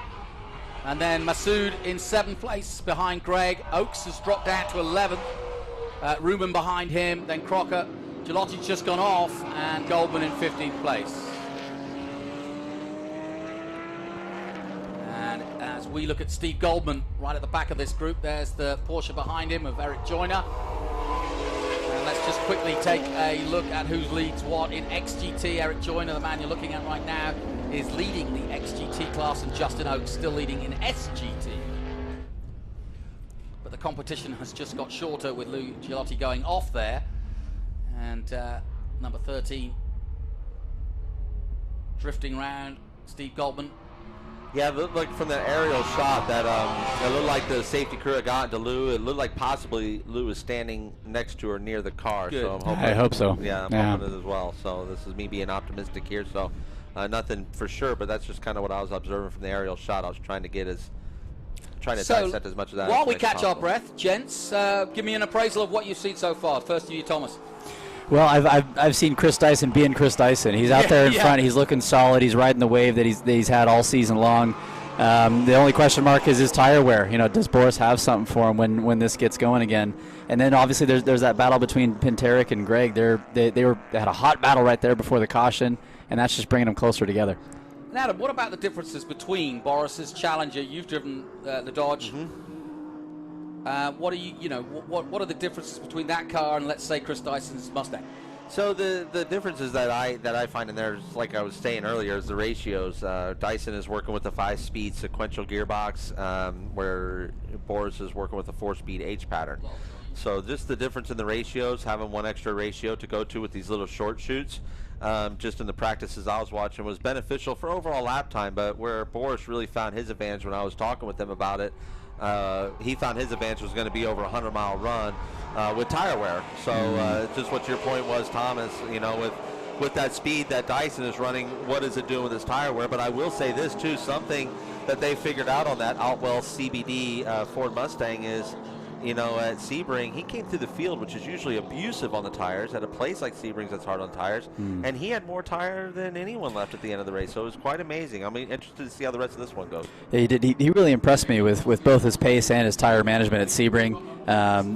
And then Masood in 7th place behind Greg. Oakes has dropped down to 11th. Ruben behind him, then Crocker. Gelotti's just gone off, and Goldman in 15th place. And as we look at Steve Goldman right at the back of this group, there's the Porsche behind him of Eric Joyner. And let's just quickly take a look at who leads what in XGT. Eric Joyner, the man you're looking at right now, is leading the XGT class, and Justin Oakes still leading in SGT. But the competition has just got shorter with Lou Giolotti going off there. And number 13 drifting round, Steve Goldman. Yeah, it looked like from that aerial shot that it looked like the safety crew had gotten to Lou. It looked like possibly Lou was standing next to or near the car. Good. So I'm hoping, I hope so. Yeah, I'm hoping it as well. So this is me being optimistic here. So nothing for sure, but that's just kind of what I was observing from the aerial shot. I was trying to dissect as much of that. While we catch our breath, gents, give me an appraisal of what you've seen so far. First of you, Thomas. Well, I've seen Chris Dyson being Chris Dyson. He's out there in front. He's looking solid. He's riding the wave that he's had all season long. The only question mark is his tire wear. You know, does Boris have something for him when this gets going again? And then obviously there's that battle between Pintaric and Greg. They had a hot battle right there before the caution, and that's just bringing them closer together. And Adam, what about the differences between Boris's Challenger? You've driven the Dodge. What are the differences between that car and, let's say, Chris Dyson's Mustang? So the differences that I find in there, is, like I was saying earlier, is the ratios. Dyson is working with a 5-speed sequential gearbox, where Boris is working with a 4-speed H pattern. So just the difference in the ratios, having one extra ratio to go to with these little short shoots, just in the practices I was watching, was beneficial for overall lap time. But where Boris really found his advantage when I was talking with him about it, he found his advantage was going to be over a 100-mile run with tire wear. So just what your point was, Thomas, you know, with that speed that Dyson is running, what is it doing with his tire wear? But I will say this too, something that they figured out on that Outwell CBD Ford Mustang is, you know, at Sebring, he came through the field, which is usually abusive on the tires, at a place like Sebring's that's hard on tires, and he had more tire than anyone left at the end of the race, so it was quite amazing. I'm interested to see how the rest of this one goes. Yeah, he did. He really impressed me with both his pace and his tire management at Sebring.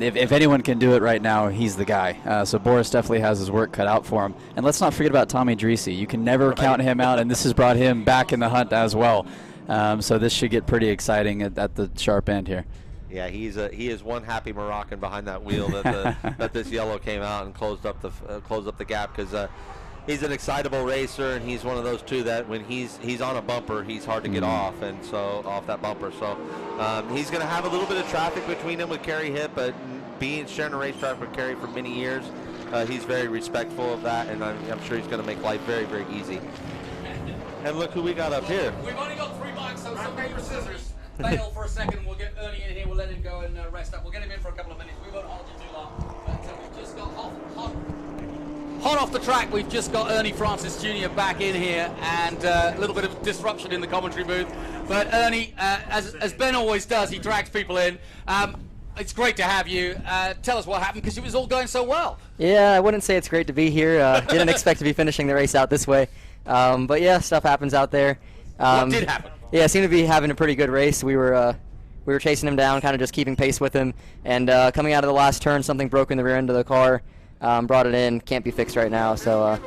If anyone can do it right now, he's the guy. So Boris definitely has his work cut out for him. And let's not forget about Tommy Dreesy. You can never count him out, and this has brought him back in the hunt as well. So this should get pretty exciting at the sharp end here. Yeah, he is one happy Moroccan behind that wheel that that this yellow came out and closed up the gap, because he's an excitable racer, and he's one of those two that when he's on a bumper, he's hard to get off, and so off that bumper. So he's going to have a little bit of traffic between him with Kerry Hipp, but sharing a racetrack with Kerry for many years, he's very respectful of that, and I'm sure he's going to make life very, very easy. And look who we got up here. We've only got 3 mics, so some paper, scissors. bail for a second and we'll get Ernie in here. We'll let him go and rest up. We'll get him in for a couple of minutes. We won't hold you too long. But we've just got hot off the track. We've just got Ernie Francis Jr. back in here, and a little bit of disruption in the commentary booth. But Ernie, as Ben always does, he drags people in. It's great to have you. Tell us what happened, because it was all going so well. Yeah, I wouldn't say it's great to be here. Didn't expect to be finishing the race out this way. But yeah, stuff happens out there. What did happen? Yeah, seemed to be having a pretty good race. We were chasing him down, kind of just keeping pace with him. And coming out of the last turn, something broke in the rear end of the car. Brought it in. Can't be fixed right now. So.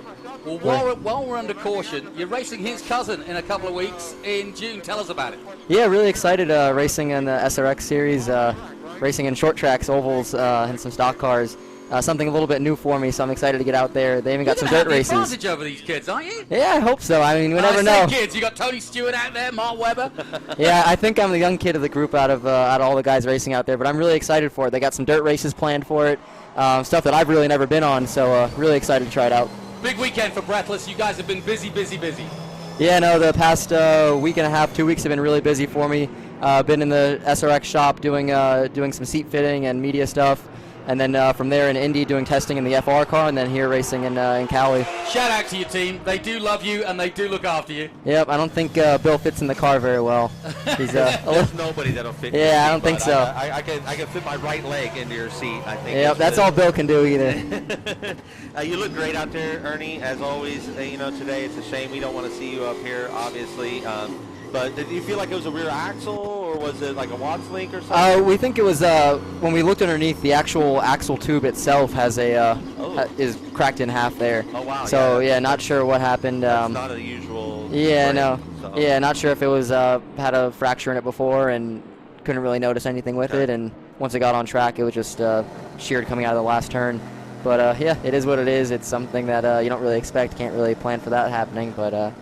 Well, while we're under caution, you're racing his cousin in a couple of weeks in June. Tell us about it. Yeah, really excited racing in the SRX series, racing in short tracks, ovals, and some stock cars. Something a little bit new for me, so I'm excited to get out there. They even got some dirt races. You're going to have the advantage over these kids, aren't you? Yeah, I hope so. I mean, we never know. Kids, you got Tony Stewart out there, Mark Webber. Yeah, I think I'm the young kid of the group out of all the guys racing out there, but I'm really excited for it. They got some dirt races planned for it, stuff that I've really never been on, so really excited to try it out. Big weekend for Breathless. You guys have been busy, busy, busy. Yeah, no, the past week and a half, 2 weeks have been really busy for me. Been in the SRX shop doing some seat fitting and media stuff, and then from there in Indy doing testing in the FR car, and then here racing in Cali. Shout out to your team. They do love you and they do look after you. Yep, I don't think Bill fits in the car very well. He's There's nobody that'll fit. Yeah, your seat, I don't think so. I can fit my right leg into your seat. I think. Yep, that's all Bill can do either. You look great out there, Ernie. As always, today it's a shame we don't want to see you up here, obviously. But did you feel like it was a rear axle, or was it like a Watts link or something? We think it was when we looked underneath, the actual axle tube itself has is cracked in half there. Oh wow! So yeah, not sure what happened. That's not a usual. Yeah, break, no. So. Yeah, not sure if it was had a fracture in it before and couldn't really notice anything with it. And once it got on track, it was just sheared coming out of the last turn. But yeah, it is what it is. It's something that you don't really expect. Can't really plan for that happening. But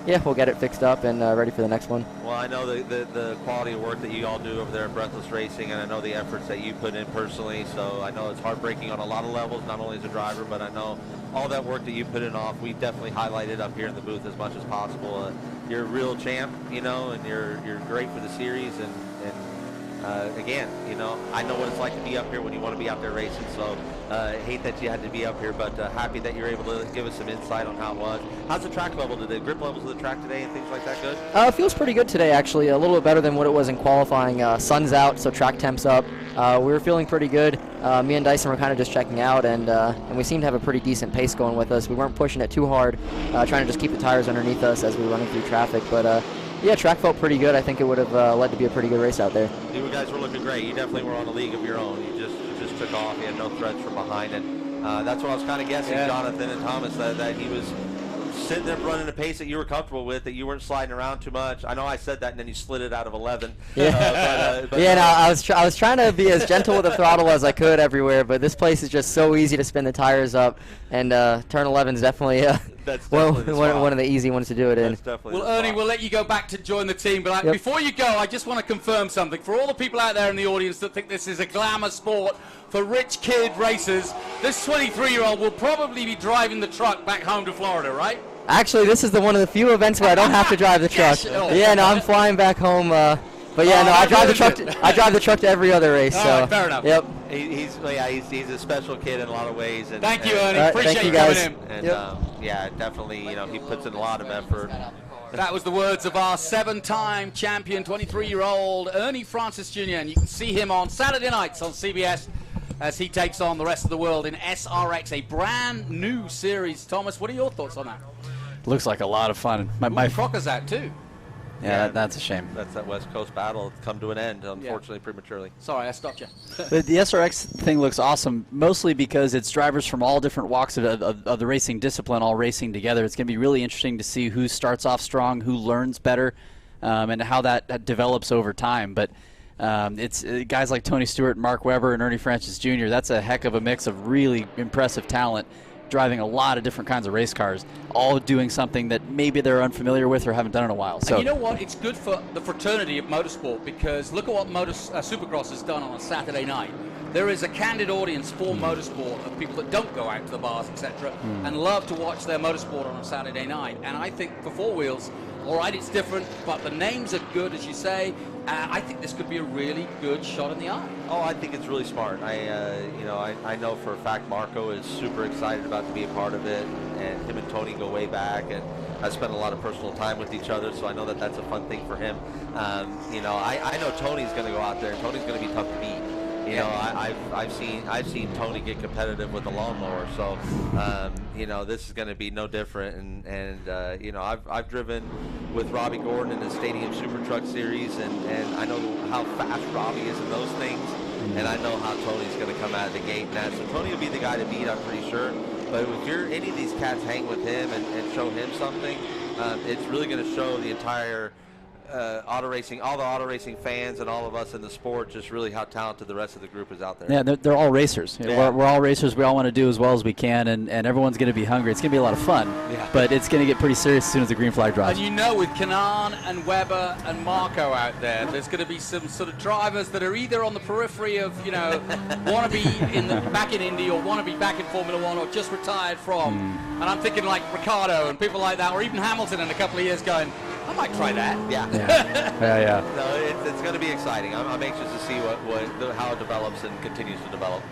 yeah, we'll get it fixed up and ready for the next one. Well, I know the quality of work that you all do over there at Breathless Racing, and I know the efforts that you put in personally, so I know it's heartbreaking on a lot of levels, not only as a driver, but I know all that work that you put in off, we definitely highlighted up here in the booth as much as possible. You're a real champ, and you're great for the series, and again, I know what it's like to be up here when you want to be out there racing, so I hate that you had to be up here, but happy that you're able to give us some insight on how it was. How's the track level today? Grip levels of the track today and things like that good? It feels pretty good today, actually. A little bit better than what it was in qualifying. Sun's out, so track temp's up. We were feeling pretty good. Me and Dyson were kind of just checking out, and we seemed to have a pretty decent pace going with us. We weren't pushing it too hard, trying to just keep the tires underneath us as we were running through traffic, but yeah, track felt pretty good. I think it would have led to be a pretty good race out there. You guys were looking great. You definitely were on a league of your own. You just took off. You had no threats from behind, and that's what I was kind of guessing, Jonathan and Thomas, that he was sitting there running a pace that you were comfortable with, that you weren't sliding around too much. I know I said that, and then you slid it out of 11. Yeah, I was trying to be as gentle with the throttle as I could everywhere, but this place is just so easy to spin the tires up, and turn 11 is definitely one of the easy ones to do it in. Well, Ernie, we'll let you go back to join the team, but before you go, I just want to confirm something. For all the people out there in the audience that think this is a glamour sport for rich kid racers, this 23-year-old will probably be driving the truck back home to Florida, right? Actually, this is one of the few events where I don't have to drive the truck. Yeah, no, I'm flying back home. But yeah, no, I drive the truck. I drive the truck to every other race. So right, fair enough. Yep. He's a special kid in a lot of ways. And, thank you, Ernie. Appreciate you coming in. And yeah, definitely, he puts in a lot of effort. That was the words of our 7-time champion, 23-year-old Ernie Francis Jr. And you can see him on Saturday nights on CBS as he takes on the rest of the world in SRX, a brand new series. Thomas, what are your thoughts on that? Looks like a lot of fun. My Crocker's out too. Yeah, that's a shame. That's that West Coast battle come to an end, unfortunately, prematurely. Sorry, I stopped you. The SRX thing looks awesome, mostly because it's drivers from all different walks of the racing discipline all racing together. It's going to be really interesting to see who starts off strong, who learns better, and how that develops over time. But it's guys like Tony Stewart, Mark Webber, and Ernie Francis Jr. That's a heck of a mix of really impressive talent, driving a lot of different kinds of race cars, all doing something that maybe they're unfamiliar with or haven't done in a while. So and you know what? It's good for the fraternity of motorsport, because look at what Supercross has done on a Saturday night. There is a candid audience for motorsport of people that don't go out to the bars, etc., and love to watch their motorsport on a Saturday night. And I think for four wheels, all right, it's different, but the names are good, as you say. I think this could be a really good shot in the eye. Oh, I think it's really smart. I know for a fact Marco is super excited about to be a part of it, and him and Tony go way back, and I spent a lot of personal time with each other, so I know that that's a fun thing for him. I know Tony's going to go out there, and Tony's going to be tough to beat. I've seen Tony get competitive with the lawnmower, so this is going to be no different. And I've driven with Robbie Gordon in the Stadium Super Truck Series, and I know how fast Robbie is in those things, and I know how Tony's going to come out of the gate in that. So Tony will be the guy to beat, I'm pretty sure. But if any of these cats hang with him and show him something, it's really going to show the entire auto racing, all the auto racing fans and all of us in the sport, just really how talented the rest of the group is out there. Yeah, they're all racers. Yeah. We're all racers. We all want to do as well as we can, and everyone's going to be hungry. It's going to be a lot of fun, but it's going to get pretty serious as soon as the green flag drops. And with Kanan and Weber and Marco out there's going to be some sort of drivers that are either on the periphery of, want to be back in Indy or want to be back in Formula One or just retired from. And I'm thinking like Ricardo and people like that, or even Hamilton in a couple of years going, I might try that. Yeah. No, it's going to be exciting. I'm anxious to see how it develops and continues to develop.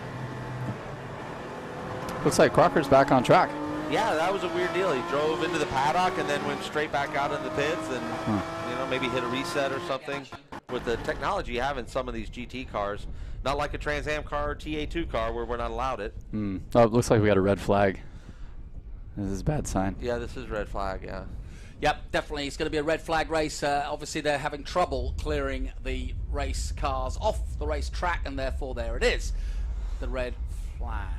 Looks like Crocker's back on track. Yeah, that was a weird deal. He drove into the paddock and then went straight back out in the pits, and maybe hit a reset or something. With the technology you have in some of these GT cars, not like a Trans Am car or TA2 car where we're not allowed it. Oh, it looks like we got a red flag. This is a bad sign. Yeah, this is red flag. Yeah. Yep, definitely. It's going to be a red flag race. Obviously, they're having trouble clearing the race cars off the race track, and therefore there it is, the red flag.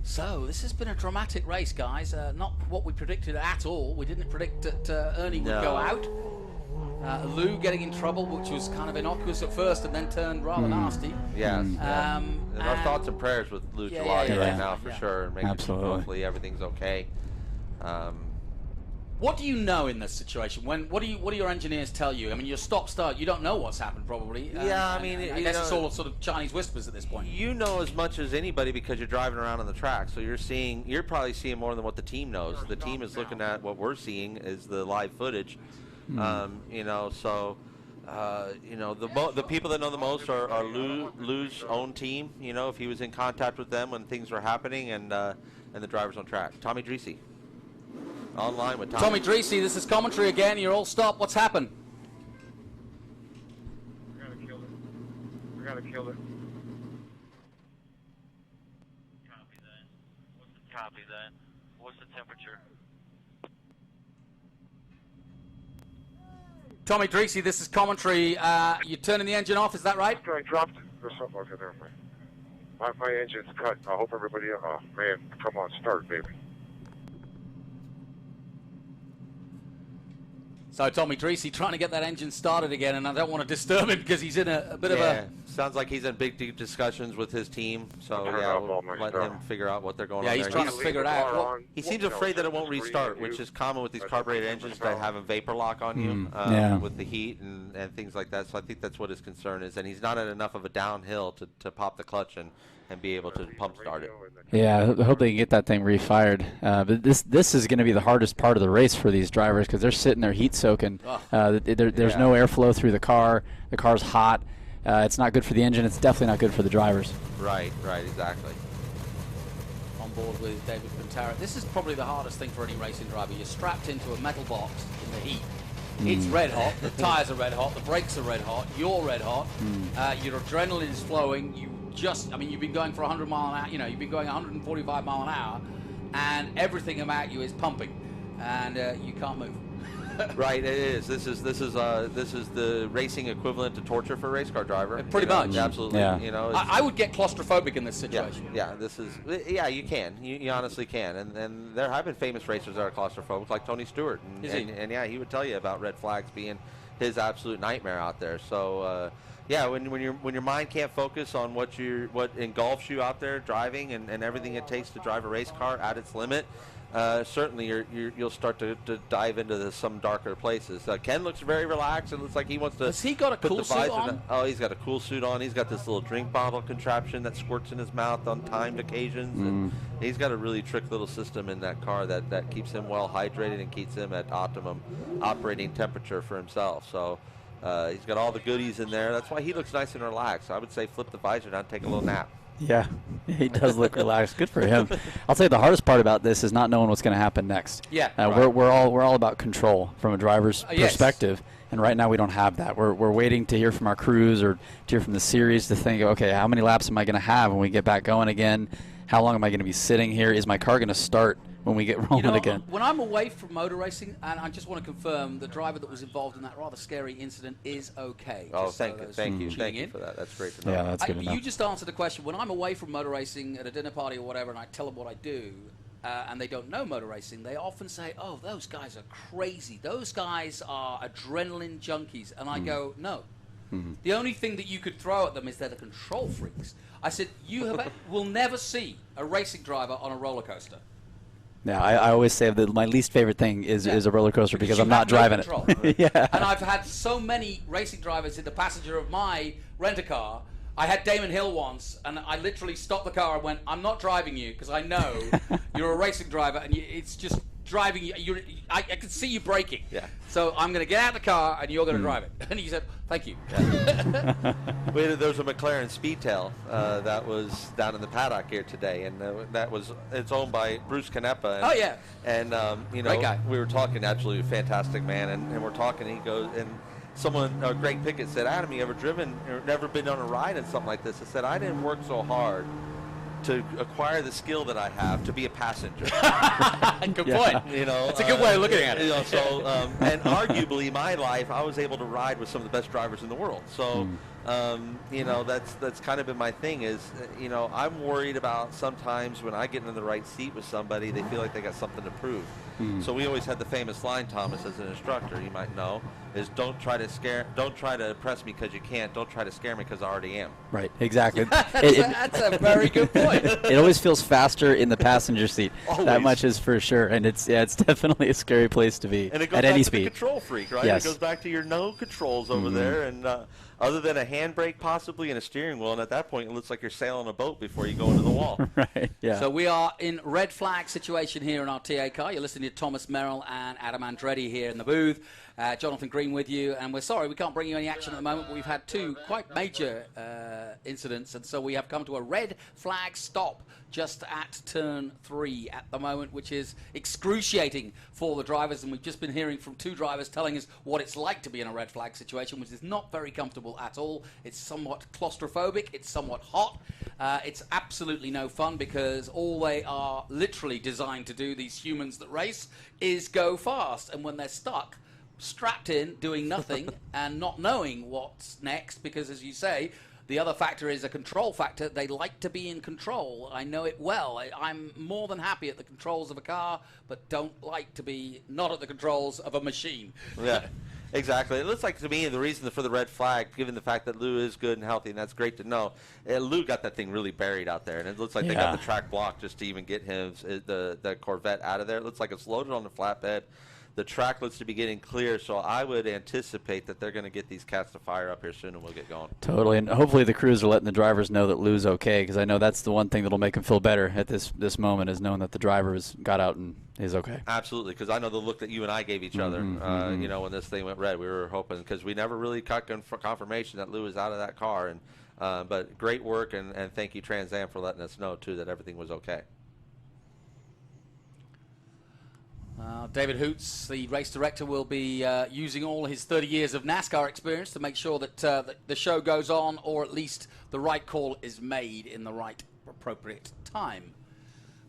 So this has been a dramatic race, guys. Not what we predicted at all. We didn't predict that Ernie would go out. Lou getting in trouble, which was kind of innocuous at first and then turned rather nasty. Yes. And our thoughts and prayers with Lou Gelati right now for sure. And making sure hopefully everything's okay. What do you know in this situation? What do your engineers tell you? I mean, your stop-start, you don't know what's happened probably. I guess it's all sort of Chinese whispers at this point. You know as much as anybody because you're driving around on the track, so you're probably seeing more than what the team knows. The team is looking at what we're seeing is the live footage. The people that know the most are Lou's own team. If he was in contact with them when things were happening, and the drivers on track. Tommy Dreesy. Online with Tommy Dreesy, this is commentary again. You're all stopped. What's happened? We gotta kill it. Copy that. What's the temperature? Tommy Dreesy, this is commentary. You're turning the engine off, is that right? I dropped it. There's something like that there. My engine's cut. I hope everybody, man, come on, start, baby. So Tommy Dreesy trying to get that engine started again, and I don't want to disturb him because he's in a bit of a... Sounds like he's in big, deep discussions with his team. So, we'll let him figure out what they're going on there. Yeah, he's trying to figure it out. Well, he seems afraid that it won't restart, which is common with these carbureted engines to have a vapor lock on you with the heat and things like that. So I think that's what his concern is. And he's not at enough of a downhill to pop the clutch and be able to pump start it. Yeah, I hope they can get that thing refired. But this is going to be the hardest part of the race for these drivers because they're sitting there heat soaking. There's no airflow through the car. The car's hot. It's not good for the engine. It's definitely not good for the drivers. Right, exactly. On board with David Pintara. This is probably the hardest thing for any racing driver. You're strapped into a metal box in the heat. It's red hot. The tires are red hot. The brakes are red hot. You're red hot. Your adrenaline is flowing. You've been going for 100 mile an hour. You've been going 145 mile an hour, and everything about you is pumping, and you can't move. Right, it is. This is the racing equivalent to torture for a race car driver. Pretty much, absolutely. Yeah. I would get claustrophobic in this situation. Yeah. You can. You honestly can. And there have been famous racers that are claustrophobic, like Tony Stewart. And he would tell you about red flags being his absolute nightmare out there. So. When your mind can't focus on what engulfs you out there driving and everything it takes to drive a race car at its limit, certainly you'll start to dive into some darker places. Ken looks very relaxed. It looks like he wants to. Has he got a cool suit on? Oh, he's got a cool suit on. He's got this little drink bottle contraption that squirts in his mouth on timed occasions. And he's got a really trick little system in that car that keeps him well hydrated and keeps him at optimum operating temperature for himself. So. He's got all the goodies in there. That's why he looks nice and relaxed. I would say flip the visor down, take a little nap. Yeah, he does look relaxed. Good for him. I'll tell you the hardest part about this is not knowing what's going to happen next. Yeah, right. we're all about control from a driver's yes. perspective, and right now we don't have that. We're waiting to hear from our crews or to hear from the series to think, okay, how many laps am I going to have when we get back going again? How long am I going to be sitting here? Is my car going to start when we get rolling again? When I'm away from motor racing, and I just want to confirm the driver that was involved in that rather scary incident is okay. Oh, thank you for that. That's great to know. Yeah, that's good to know. You just answered the question. When I'm away from motor racing at a dinner party or whatever, and I tell them what I do, and they don't know motor racing, they often say, "Oh, those guys are crazy. Those guys are adrenaline junkies." And I go, "No. The only thing that you could throw at them is they're the control freaks." I said, "You will never see a racing driver on a roller coaster." Yeah, I always say that my least favorite thing is a roller coaster because I'm not driving it. Yeah. And I've had so many racing drivers in the passenger of my rent-a-car. I had Damon Hill once, and I literally stopped the car and went, "I'm not driving you because I know you're a racing driver, and it's just driving you. I can see you braking. Yeah. So I'm going to get out of the car, and you're going to drive it." And he said, "Thank you." Yeah. There was a McLaren Speedtail that was down in the paddock here today, and it's owned by Bruce Canepa. Oh yeah. And Great guy. We were talking, absolutely fantastic man, and we're talking. And he goes, and Greg Pickett said, "Adam, you ever driven or never been on a ride in something like this?" I said, "I didn't work so hard to acquire the skill that I have to be a passenger." Good point. It's a good way of looking at it. And arguably, my life, I was able to ride with some of the best drivers in the world. So, that's kind of been my thing. Is I'm worried about sometimes when I get in the right seat with somebody, they feel like they got something to prove. So we always had the famous line, Thomas, as an instructor, you might know, is don't try to impress me because you can't. Don't try to scare me because I already am. Right, exactly. That's a very good point. It always feels faster in the passenger seat. Always. That much is for sure, and it's definitely a scary place to be and it goes at back any to speed. The control freak, right? Yes. It goes back to your no controls over there, and other than a handbrake possibly and a steering wheel, and at that point it looks like you're sailing a boat before you go into the wall. Right. Yeah. So we are in red flag situation here in our TA car. You're listening to Thomas Merrill and Adam Andretti here in the booth. Jonathan Green with you, and we're sorry we can't bring you any action at the moment, but we've had two quite major incidents, and so we have come to a red flag stop just at turn 3 at the moment, which is excruciating for the drivers, and we've just been hearing from two drivers telling us what it's like to be in a red flag situation, which is not very comfortable at all. It's somewhat claustrophobic, it's somewhat hot, it's absolutely no fun because all they are literally designed to do, these humans that race, is go fast, and when they're stuck, strapped in, doing nothing, and not knowing what's next, because as you say, the other factor is a control factor. They like to be in control. I know it well. I'm more than happy at the controls of a car, but don't like to be not at the controls of a machine. Yeah, exactly. It looks like to me the reason for the red flag, given the fact that Lou is good and healthy, and that's great to know. Lou got that thing really buried out there, and it looks like they got the track blocked just to even get the Corvette out of there. It looks like it's loaded on the flatbed. The track looks to be getting clear, so I would anticipate that they're going to get these cats to fire up here soon, and we'll get going. Totally, and hopefully the crews are letting the drivers know that Lou's okay, because I know that's the one thing that'll make them feel better at this moment, is knowing that the driver has got out and is okay. Absolutely, because I know the look that you and I gave each other, when this thing went red. We were hoping, because we never really got confirmation that Lou was out of that car, and but great work, and thank you, Trans Am, for letting us know, too, that everything was okay. David Hoots, the race director, will be using all his 30 years of NASCAR experience to make sure that the show goes on, or at least the right call is made in the right appropriate time.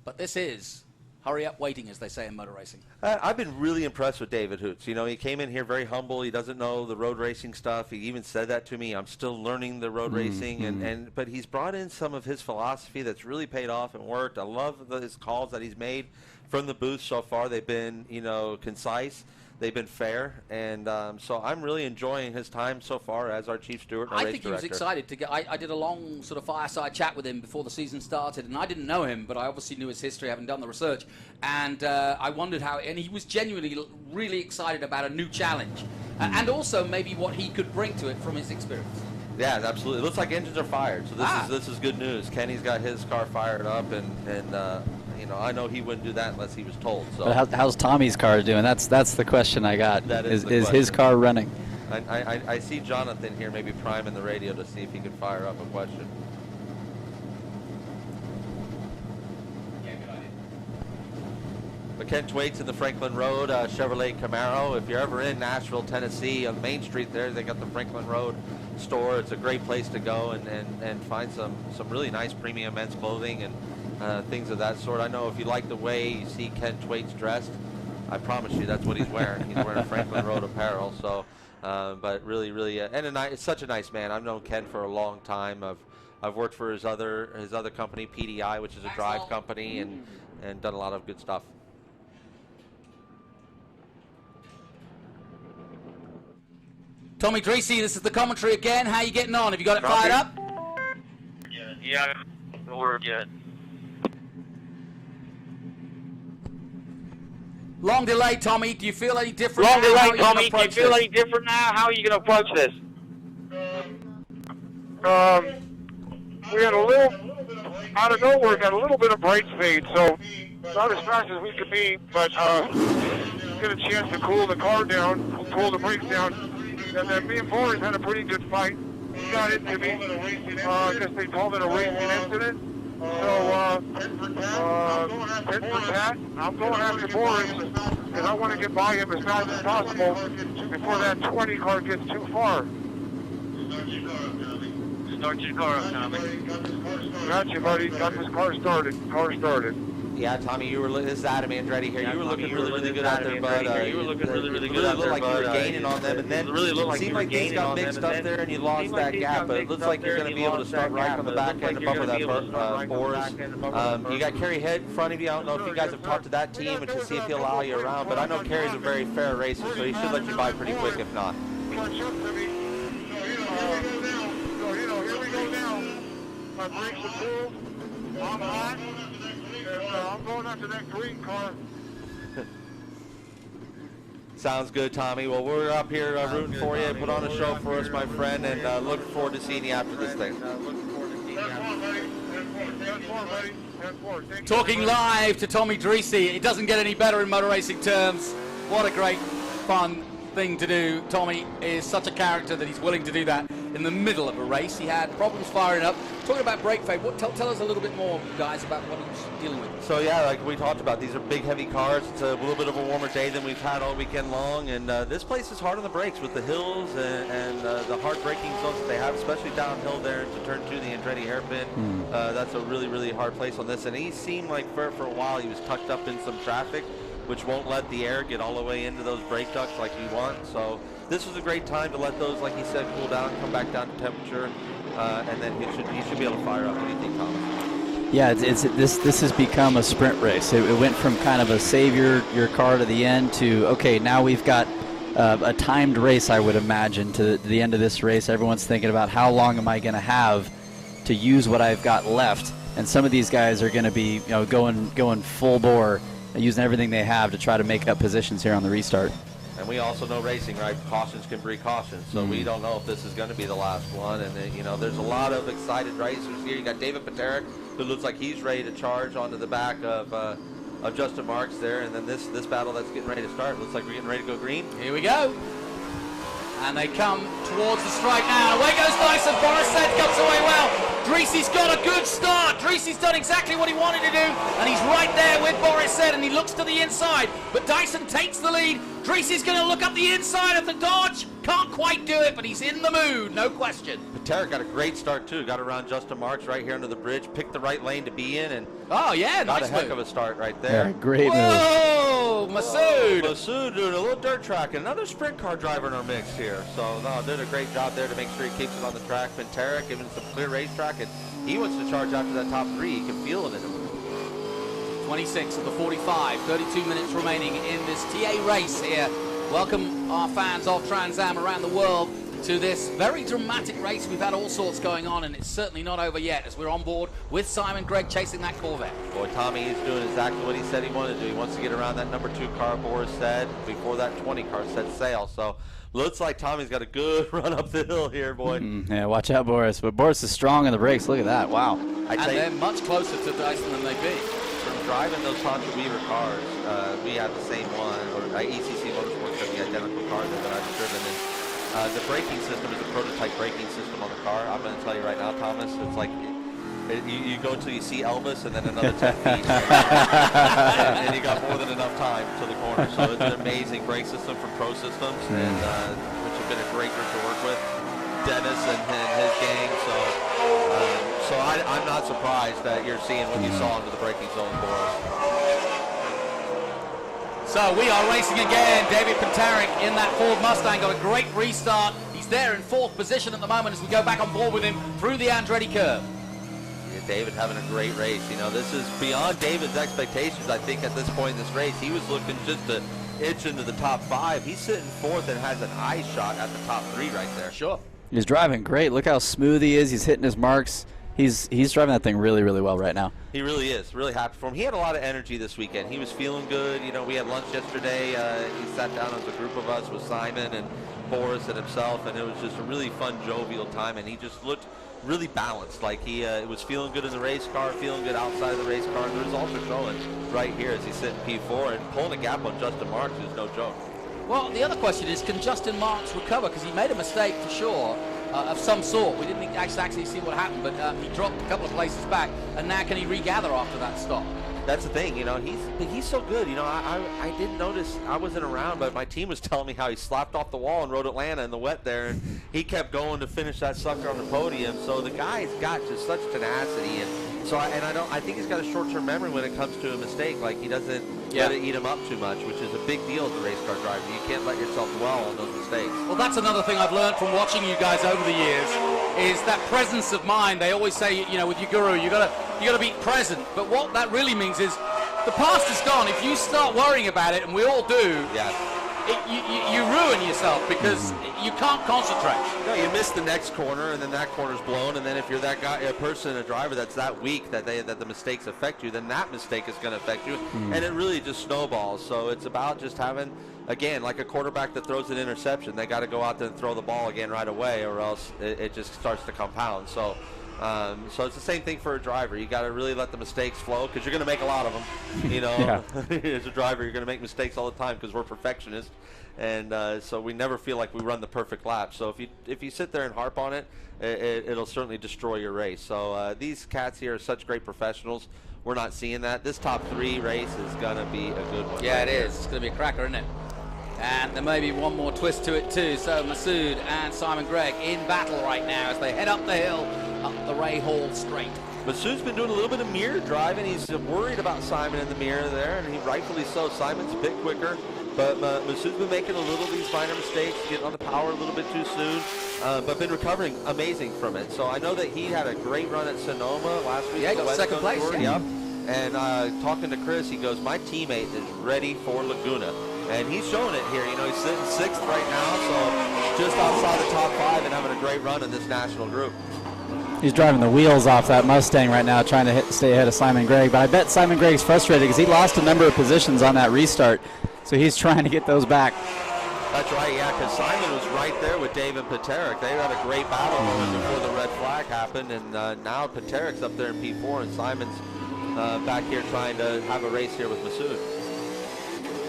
But this is hurry up waiting, as they say in motor racing. I've been really impressed with David Hoots. He came in here very humble. He doesn't know the road racing stuff. He even said that to me. I'm still learning the road racing, but he's brought in some of his philosophy that's really paid off and worked. I love his calls that he's made from the booth so far. They've been, concise. They've been fair, and so I'm really enjoying his time so far as our chief steward and our race think he was director. excited to get. I did a long sort of fireside chat with him before the season started, and I didn't know him, but I obviously knew his history, having done the research, and I wondered how. And he was genuinely really excited about a new challenge, and also maybe what he could bring to it from his experience. Yeah, absolutely. It looks like engines are fired, so this is good news. Kenny's got his car fired up, and I know he wouldn't do that unless he was told. So But how's Tommy's car doing? That's the question I got. That is his car running? I see Jonathan here maybe priming the radio to see if he can fire up a question. Ken Twaits in the Franklin Road Chevrolet Camaro. If you're ever in Nashville, Tennessee, on Main Street there, they got the Franklin Road store. It's a great place to go and find some really nice premium men's clothing and things of that sort. I know if you like the way you see Ken Twaits dressed, I promise you that's what he's wearing. He's wearing Franklin Road apparel. So, but really, it's such a nice man. I've known Ken for a long time. I've worked for his other company, PDI, which is a drive company, and done a lot of good stuff. Tommy Dreesy, this is the commentary again. How are you getting on? Have you got it fired up? Yeah, we're good. Long delay, Tommy. Do you feel any different? Long now? How are delay, you gonna Tommy. Do you approach feel this? any different now? How are you going to approach this? We had a little, out of nowhere, got a little bit of brake speed, so not as fast as we could be, but get a chance to cool the car down, cool the brakes down. And then me and Boris had a pretty good fight. He got into me. I guess they called it a racing incident. So, pit for Pat. I'm going after Boris because I want to get by him as fast as possible before that 20 car gets too far. Start your car up, Tommy. Got you, buddy. Got this car started. Car started. Yeah, Tommy, this is Adam Andretti here. You were looking really good out there, bud. You were looking really good out there, like you were gaining on them, and then it seemed like things got mixed up there, and you lost that gap. But it looks like you're going to be able to start right on the back end above that Boris. You got Kerry Head in front of you. I don't know if you guys have talked to that team and to see if he'll allow you around, but I know Kerry's a very fair racer, so he should let you by pretty quick if not. Catch up to me. So, here we go now. My brakes are cool. I'm hot. I'm going after that green car. Sounds good, Tommy. Well, we're up here rooting for you. Put on a show for us, my friend, and looking forward to seeing you after this thing. Talking live to Tommy Dreesy. It doesn't get any better in motor racing terms. What a great, fun thing to do. Tommy is such a character that he's willing to do that in the middle of a race. He had problems firing up. Talking about brake fade, tell us a little bit more, guys, about what he was dealing with. So yeah, like we talked about, these are big, heavy cars. It's a little bit of a warmer day than we've had all weekend long, and this place is hard on the brakes with the hills and the hard braking zones that they have, especially downhill there to turn 2, the Andretti hairpin. That's a really, really hard place on this, and he seemed like for a while he was tucked up in some traffic, which won't let the air get all the way into those brake ducts like you want. So this was a great time to let those, like he said, cool down, come back down to temperature, and then he should be able to fire up. What do you think, Thomas? Yeah, this has become a sprint race. It went from kind of a save your car to the end to, okay, now we've got a timed race, I would imagine, to the end of this race. Everyone's thinking about how long am I going to have to use what I've got left, and some of these guys are going to be going full bore, using everything they have to try to make up positions here on the restart. And we also know racing, right? Cautions can breed cautions, so we don't know if this is going to be the last one. And there's a lot of excited racers here. You got David Paterick, who looks like he's ready to charge onto the back of Justin Marks there. And then this battle that's getting ready to start looks like we're getting ready to go green. Here we go. And they come towards the strike now. Away goes Tyson. Boris said comes away well. Dreesy's got a good start. Dreesy's done exactly what he wanted to do, and he's right there with Boris said, and he looks to the inside. But Tyson takes the lead. Dreesy's going to look up the inside of the Dodge. Can't quite do it, but he's in the mood, no question. Paterick got a great start too. Got around Justin Marks right here under the bridge. Picked the right lane to be in, and got a nice heck move. of a start right there. Yeah, great move. Whoa, Masood. Masood doing a little dirt track, and another sprint car driver in our mix here. So no, did a great job there to make sure he keeps it on the track. Paterick giving some clear racetrack, and he wants to charge after that top 3. He can feel it in him. 26 of the 45, 32 minutes remaining in this TA race here. Welcome our fans of Trans Am around the world to this very dramatic race. We've had all sorts going on, and it's certainly not over yet as we're on board with Simon Gregg chasing that Corvette. Boy, Tommy is doing exactly what he said he wanted to do. He wants to get around that number 2 car, Boris said, before that 20 car set sail. So looks like Tommy's got a good run up the hill here, boy. Yeah, watch out, Boris. But Boris is strong on the brakes. Look at that. Wow. And they're much closer to Tyson than they be. From driving those Contra Weaver cars, we have the same one, or ECC Motorsports have the identical car that I've driven. And The braking system is a prototype braking system on the car. I'm going to tell you right now, Thomas, it's like you go until you see Elvis and then another 10 feet. and you got more than enough time to the corner. So it's an amazing brake system from Pro Systems, and which have been a great group to work with. Dennis and his gang. So I'm not surprised that you're seeing what you saw into the braking zone for us. So we are racing again. David Pantarik in that Ford Mustang got a great restart. He's there in 4th position at the moment as we go back on board with him through the Andretti curve. Yeah, David having a great race. You know, this is beyond David's expectations. I think at this point in this race, he was looking just to itch into the top 5. He's sitting 4th and has an eye shot at the top 3 right there. Sure. He's driving great. Look how smooth he is. He's hitting his marks. He's driving that thing really, really well right now. He really is. Really happy for him. He had a lot of energy this weekend. He was feeling good. You know, we had lunch yesterday. He sat down as a group of us with Simon and Boris and himself, and it was just a really fun, jovial time, and he just looked really balanced. Like he was feeling good in the race car, feeling good outside of the race car, and the results are showing right here as he's sitting P4 and pulling a gap on Justin Marks is no joke. Well, the other question is, can Justin Marks recover? Because he made a mistake for sure of some sort. We didn't actually see what happened, but he dropped a couple of places back, and now can he regather after that stop? That's the thing, you know, he's so good. You know, I didn't notice, I wasn't around, but my team was telling me how he slapped off the wall in Road Atlanta in the wet there, and he kept going to finish that sucker on the podium. So the guy's got just such tenacity, and so I think he's got a short-term memory when it comes to a mistake. Like he doesn't let it eat him up too much, which is a big deal as a race car driver. You can't let yourself dwell on those mistakes. Well, that's another thing I've learned from watching you guys over the years, is that presence of mind. They always say, you know, with your guru, you gotta be present. But what that really means is the past is gone. If you start worrying about it, and we all do, you ruin yourself because you can't concentrate. No, you miss the next corner, and then that corner's blown, and then if you're that guy, a person, a driver that's that weak that the mistakes affect you, then that mistake is going to affect you, and it really just snowballs. So it's about just having, again, like a quarterback that throws an interception, they got to go out there and throw the ball again right away, or else it just starts to compound. So it's the same thing for a driver. You got to really let the mistakes flow because you're going to make a lot of them. You know, as a driver, you're going to make mistakes all the time because we're perfectionists, and so we never feel like we run the perfect lap. So if you sit there and harp on it, it'll certainly destroy your race. So these cats here are such great professionals. We're not seeing that. This top 3 race is going to be a good one. Yeah, it is. It's going to be a cracker, isn't it? And there may be one more twist to it too. So Masood and Simon Gregg in battle right now as they head up the hill, up the Ray Hall straight. Masood's been doing a little bit of mirror driving. He's worried about Simon in the mirror there, and he rightfully so. Simon's a bit quicker, but Masood's been making a little of these minor mistakes, getting on the power a little bit too soon, but been recovering amazing from it. So I know that he had a great run at Sonoma last week. Yeah, he got second place. Yep. And talking to Chris, he goes, my teammate is ready for Laguna. And he's showing it here. You know, he's sitting 6th right now, so just outside the top 5 and having a great run in this national group. He's driving the wheels off that Mustang right now, trying to stay ahead of Simon Gregg. But I bet Simon Gregg's frustrated because he lost a number of positions on that restart, so he's trying to get those back. That's right, yeah, because Simon was right there with David Pantarik. They had a great battle before the red flag happened, and now Pantarik's up there in P4, and Simon's back here trying to have a race here with Masood.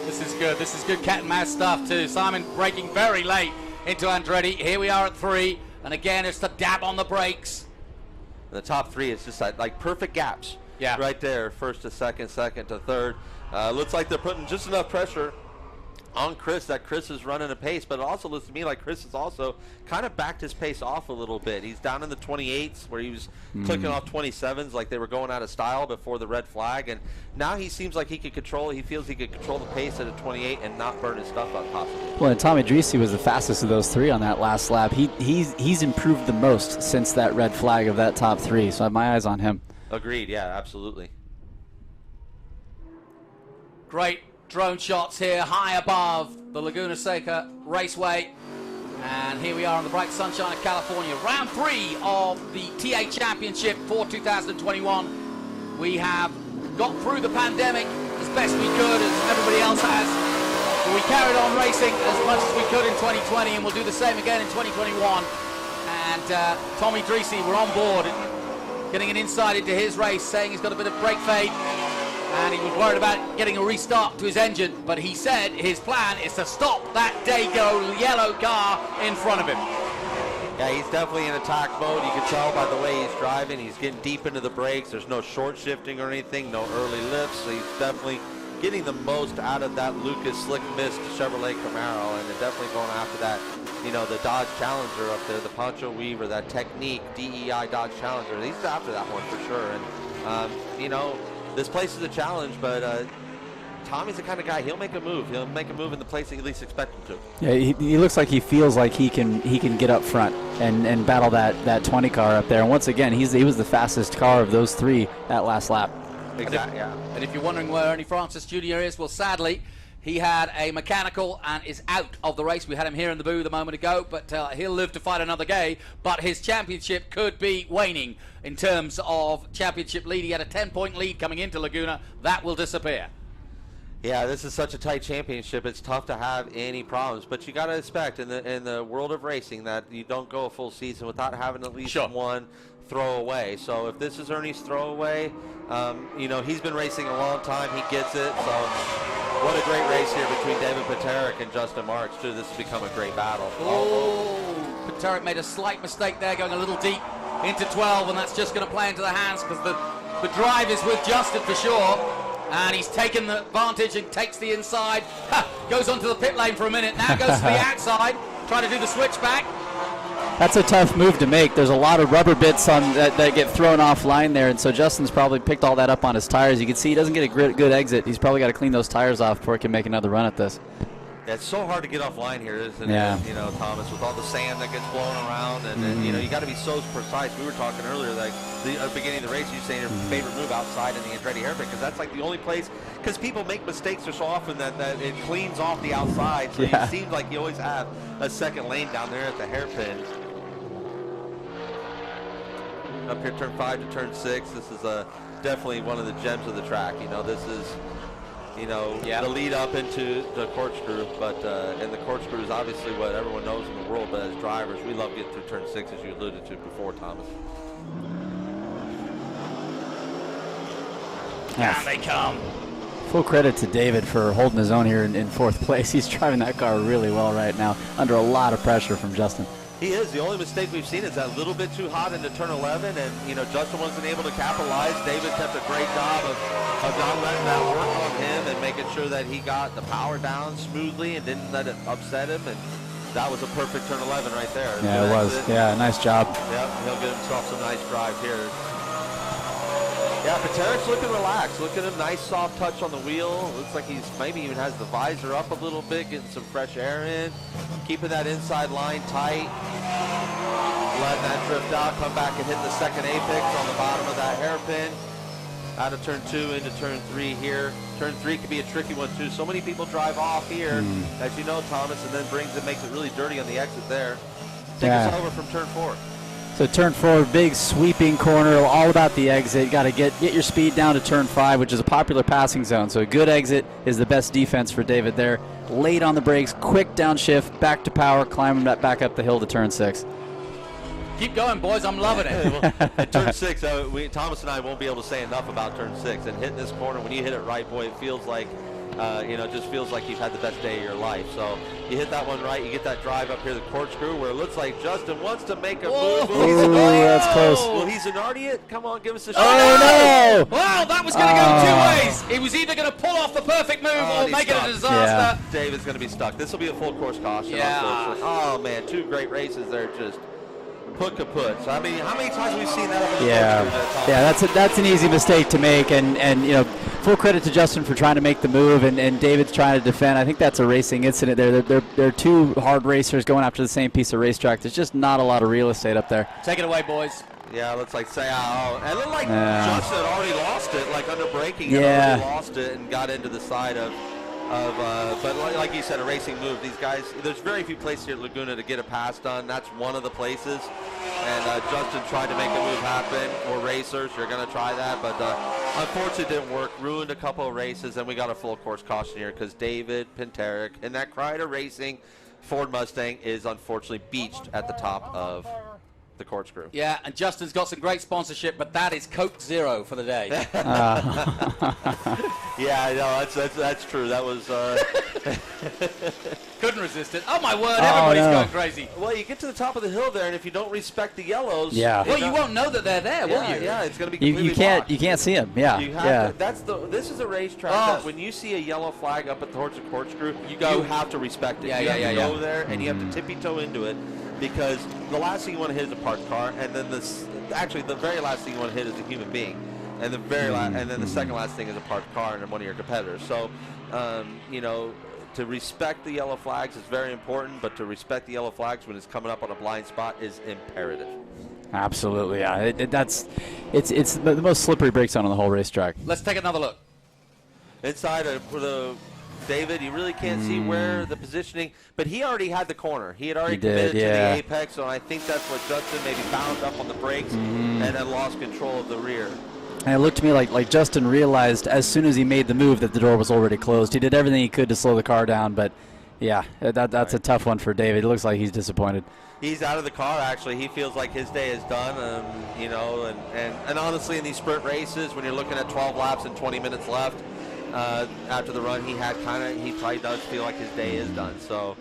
This is good. This is good cat and mouse stuff too. Simon braking very late into Andretti. Here we are at 3, and again it's the dab on the brakes. The top 3 is just like perfect gaps. Yeah. Right there, 1st to 2nd, 2nd to 3rd. Looks like they're putting just enough pressure on Chris that Chris is running a pace, but it also looks to me like Chris has also kind of backed his pace off a little bit. He's down in the 28s where he was clicking off 27s like they were going out of style before the red flag, and now he seems like he feels he could control the pace at a 28 and not burn his stuff up possibly. Well, and Tommy Dreese was the fastest of those 3 on that last lap. He's improved the most since that red flag of that top 3, so I have my eyes on him. Agreed, yeah, absolutely. Great drone shots here high above the Laguna Seca Raceway, and here we are in the bright sunshine of California. Round 3 of the TA Championship for 2021. We have got through the pandemic as best we could, as everybody else has, but we carried on racing as much as we could in 2020, and we'll do the same again in 2021. And Tommy Dreese, we're on board, getting an insight into his race, saying he's got a bit of brake fade. and he was worried about getting a restart to his engine, but he said his plan is to stop that Dago yellow car in front of him. Yeah, he's definitely in attack mode. You can tell by the way he's driving. He's getting deep into the brakes. There's no short shifting or anything, no early lifts. So he's definitely getting the most out of that Lucas Slick Mist Chevrolet Camaro, and they're definitely going after that, you know, the Dodge Challenger up there, the Poncho Weaver, that Technique DEI Dodge Challenger. He's after that one for sure. And, you know, this place is a challenge, but Tommy's the kind of guy, he'll make a move. He'll make a move in the place that you least expect him to. Yeah, he looks like he feels like he can get up front and battle that 20 car up there. And once again, he was the fastest car of those three that last lap. Exactly, yeah. And if you're wondering where Ernie Francis Jr. is, well, sadly, he had a mechanical and is out of the race. We had him here in the booth a moment ago, but he'll live to fight another day. But his championship could be waning in terms of championship lead. He had a 10-point lead coming into Laguna. That will disappear. Yeah, this is such a tight championship. It's tough to have any problems, but you got to expect in the world of racing that you don't go a full season without having at least one throwaway. So if this is Ernie's throwaway, you know, he's been racing a long time. He gets it. So what a great race here between David Paterick and Justin Marks, too. This has become a great battle. Oh, Paterick made a slight mistake there, going a little deep into 12, and that's just going to play into the hands because the drive is with Justin for sure. And he's taken the advantage and takes the inside. Goes onto the pit lane for a minute. Now goes to the outside, trying to do the switchback. That's a tough move to make. There's a lot of rubber bits on that get thrown offline there, and so Justin's probably picked all that up on his tires. You can see he doesn't get a good exit. He's probably got to clean those tires off before he can make another run at this. Yeah, it's so hard to get offline here, isn't it? You know, Thomas, with all the sand that gets blown around, and you know, you got to be so precise. We were talking earlier, like the beginning of the race, you saying your favorite move outside in the Andretti hairpin, because that's like the only place. Because people make mistakes so often that it cleans off the outside. So it seems like you always have a second lane down there at the hairpin. Up here, turn 5 to turn 6. This is definitely one of the gems of the track. You know, this is, you know, the lead up into the corkscrew, but and the corkscrew is obviously what everyone knows in the world, but as drivers, we love getting through turn 6, as you alluded to before, Thomas. Down they come. Full credit to David for holding his own here in fourth place. He's driving that car really well right now, under a lot of pressure from Justin. He is. The only mistake we've seen is that little bit too hot into turn 11, and, you know, Justin wasn't able to capitalize. David kept a great job of not letting that work on him and making sure that he got the power down smoothly and didn't let it upset him, and that was a perfect turn 11 right there. Yeah, it was. Yeah, nice job. Yep, he'll get himself some nice drive here. Yeah, Paterick's looking relaxed. Look at him, nice soft touch on the wheel. Looks like he's maybe even has the visor up a little bit, getting some fresh air in. Keeping that inside line tight. Letting that drift out, come back and hit the second apex on the bottom of that hairpin. Out of turn 2 into turn 3 here. Turn 3 could be a tricky one too. So many people drive off here, as you know, Thomas, and then makes it really dirty on the exit there. Take us over from turn 4. So turn 4, big sweeping corner, all about the exit. Got to get your speed down to turn 5, which is a popular passing zone. So a good exit is the best defense for David there. Late on the brakes, quick downshift, back to power, climbing that back up the hill to turn 6. Keep going, boys. I'm loving it. At turn 6, Thomas and I won't be able to say enough about turn 6. And hitting this corner, when you hit it right, boy, it feels like, you know, just feels like you've had the best day of your life. So you hit that one right, you get that drive up here, the corkscrew, where it looks like Justin wants to make a move. Ooh, that's close. Will he Zanardi it? Come on, give us a shot. Oh, no! Wow, that was going to go 2 ways. He was either going to pull off the perfect move or make it a disaster. Yeah. David's going to be stuck. This will be a full course caution. Yeah. Oh, man, 2 great races there, just put kaput. So I mean, how many times have we seen that up in the Yeah, that's an easy mistake to make, and you know, full credit to Justin for trying to make the move, and David's trying to defend. I think that's a racing incident there. They're 2 hard racers going after the same piece of racetrack. There's just not a lot of real estate up there. Take it away, boys. Yeah, looks like it looked like Justin had already lost it, like under braking, already lost it and got into the side of but like you said, a racing move. These guys, there's very few places here at Laguna to get a pass done. That's one of the places. And Justin tried to make a move happen. We're racers, you're going to try that, but unfortunately it didn't work. Ruined a couple of races, and we got a full course caution here because David Paterick and that Kreider Racing Ford Mustang is unfortunately beached at the top of the corkscrew. Yeah, and Justin's got some great sponsorship, but that is Coke Zero for the day. Yeah, I know, that's true. That was... Couldn't resist it. Oh, my word, everybody's going crazy. Well, you get to the top of the hill there, and if you don't respect the yellows... Yeah. Well, you won't know that they're there, will you? Yeah, it's going to be completely you can't see them. Yeah, You have yeah. to, this is a racetrack that when you see a yellow flag up towards the corkscrew, you have to respect it. Yeah, you have to go yeah. there, and you have to tippy-toe into it, because the last thing you want to hit is a parked car, and then the very last thing you want to hit is a human being, and and then the second last thing is a parked car and one of your competitors. So, you know, to respect the yellow flags is very important, but to respect the yellow flags when it's coming up on a blind spot is imperative. Absolutely, yeah. It's the most slippery brake zone on the whole racetrack. Let's take another look. Inside for the David, you really can't see where the positioning, but he already had the corner. He had already committed to the apex, so I think that's what Justin maybe bound up on the brakes and then lost control of the rear. And it looked to me like Justin realized as soon as he made the move that the door was already closed. He did everything he could to slow the car down, but yeah, that's a tough one for David. It looks like he's disappointed. He's out of the car, actually. He feels like his day is done, you know, and honestly, in these sprint races, when you're looking at 12 laps and 20 minutes left after the run, he probably does feel like his day is done. So,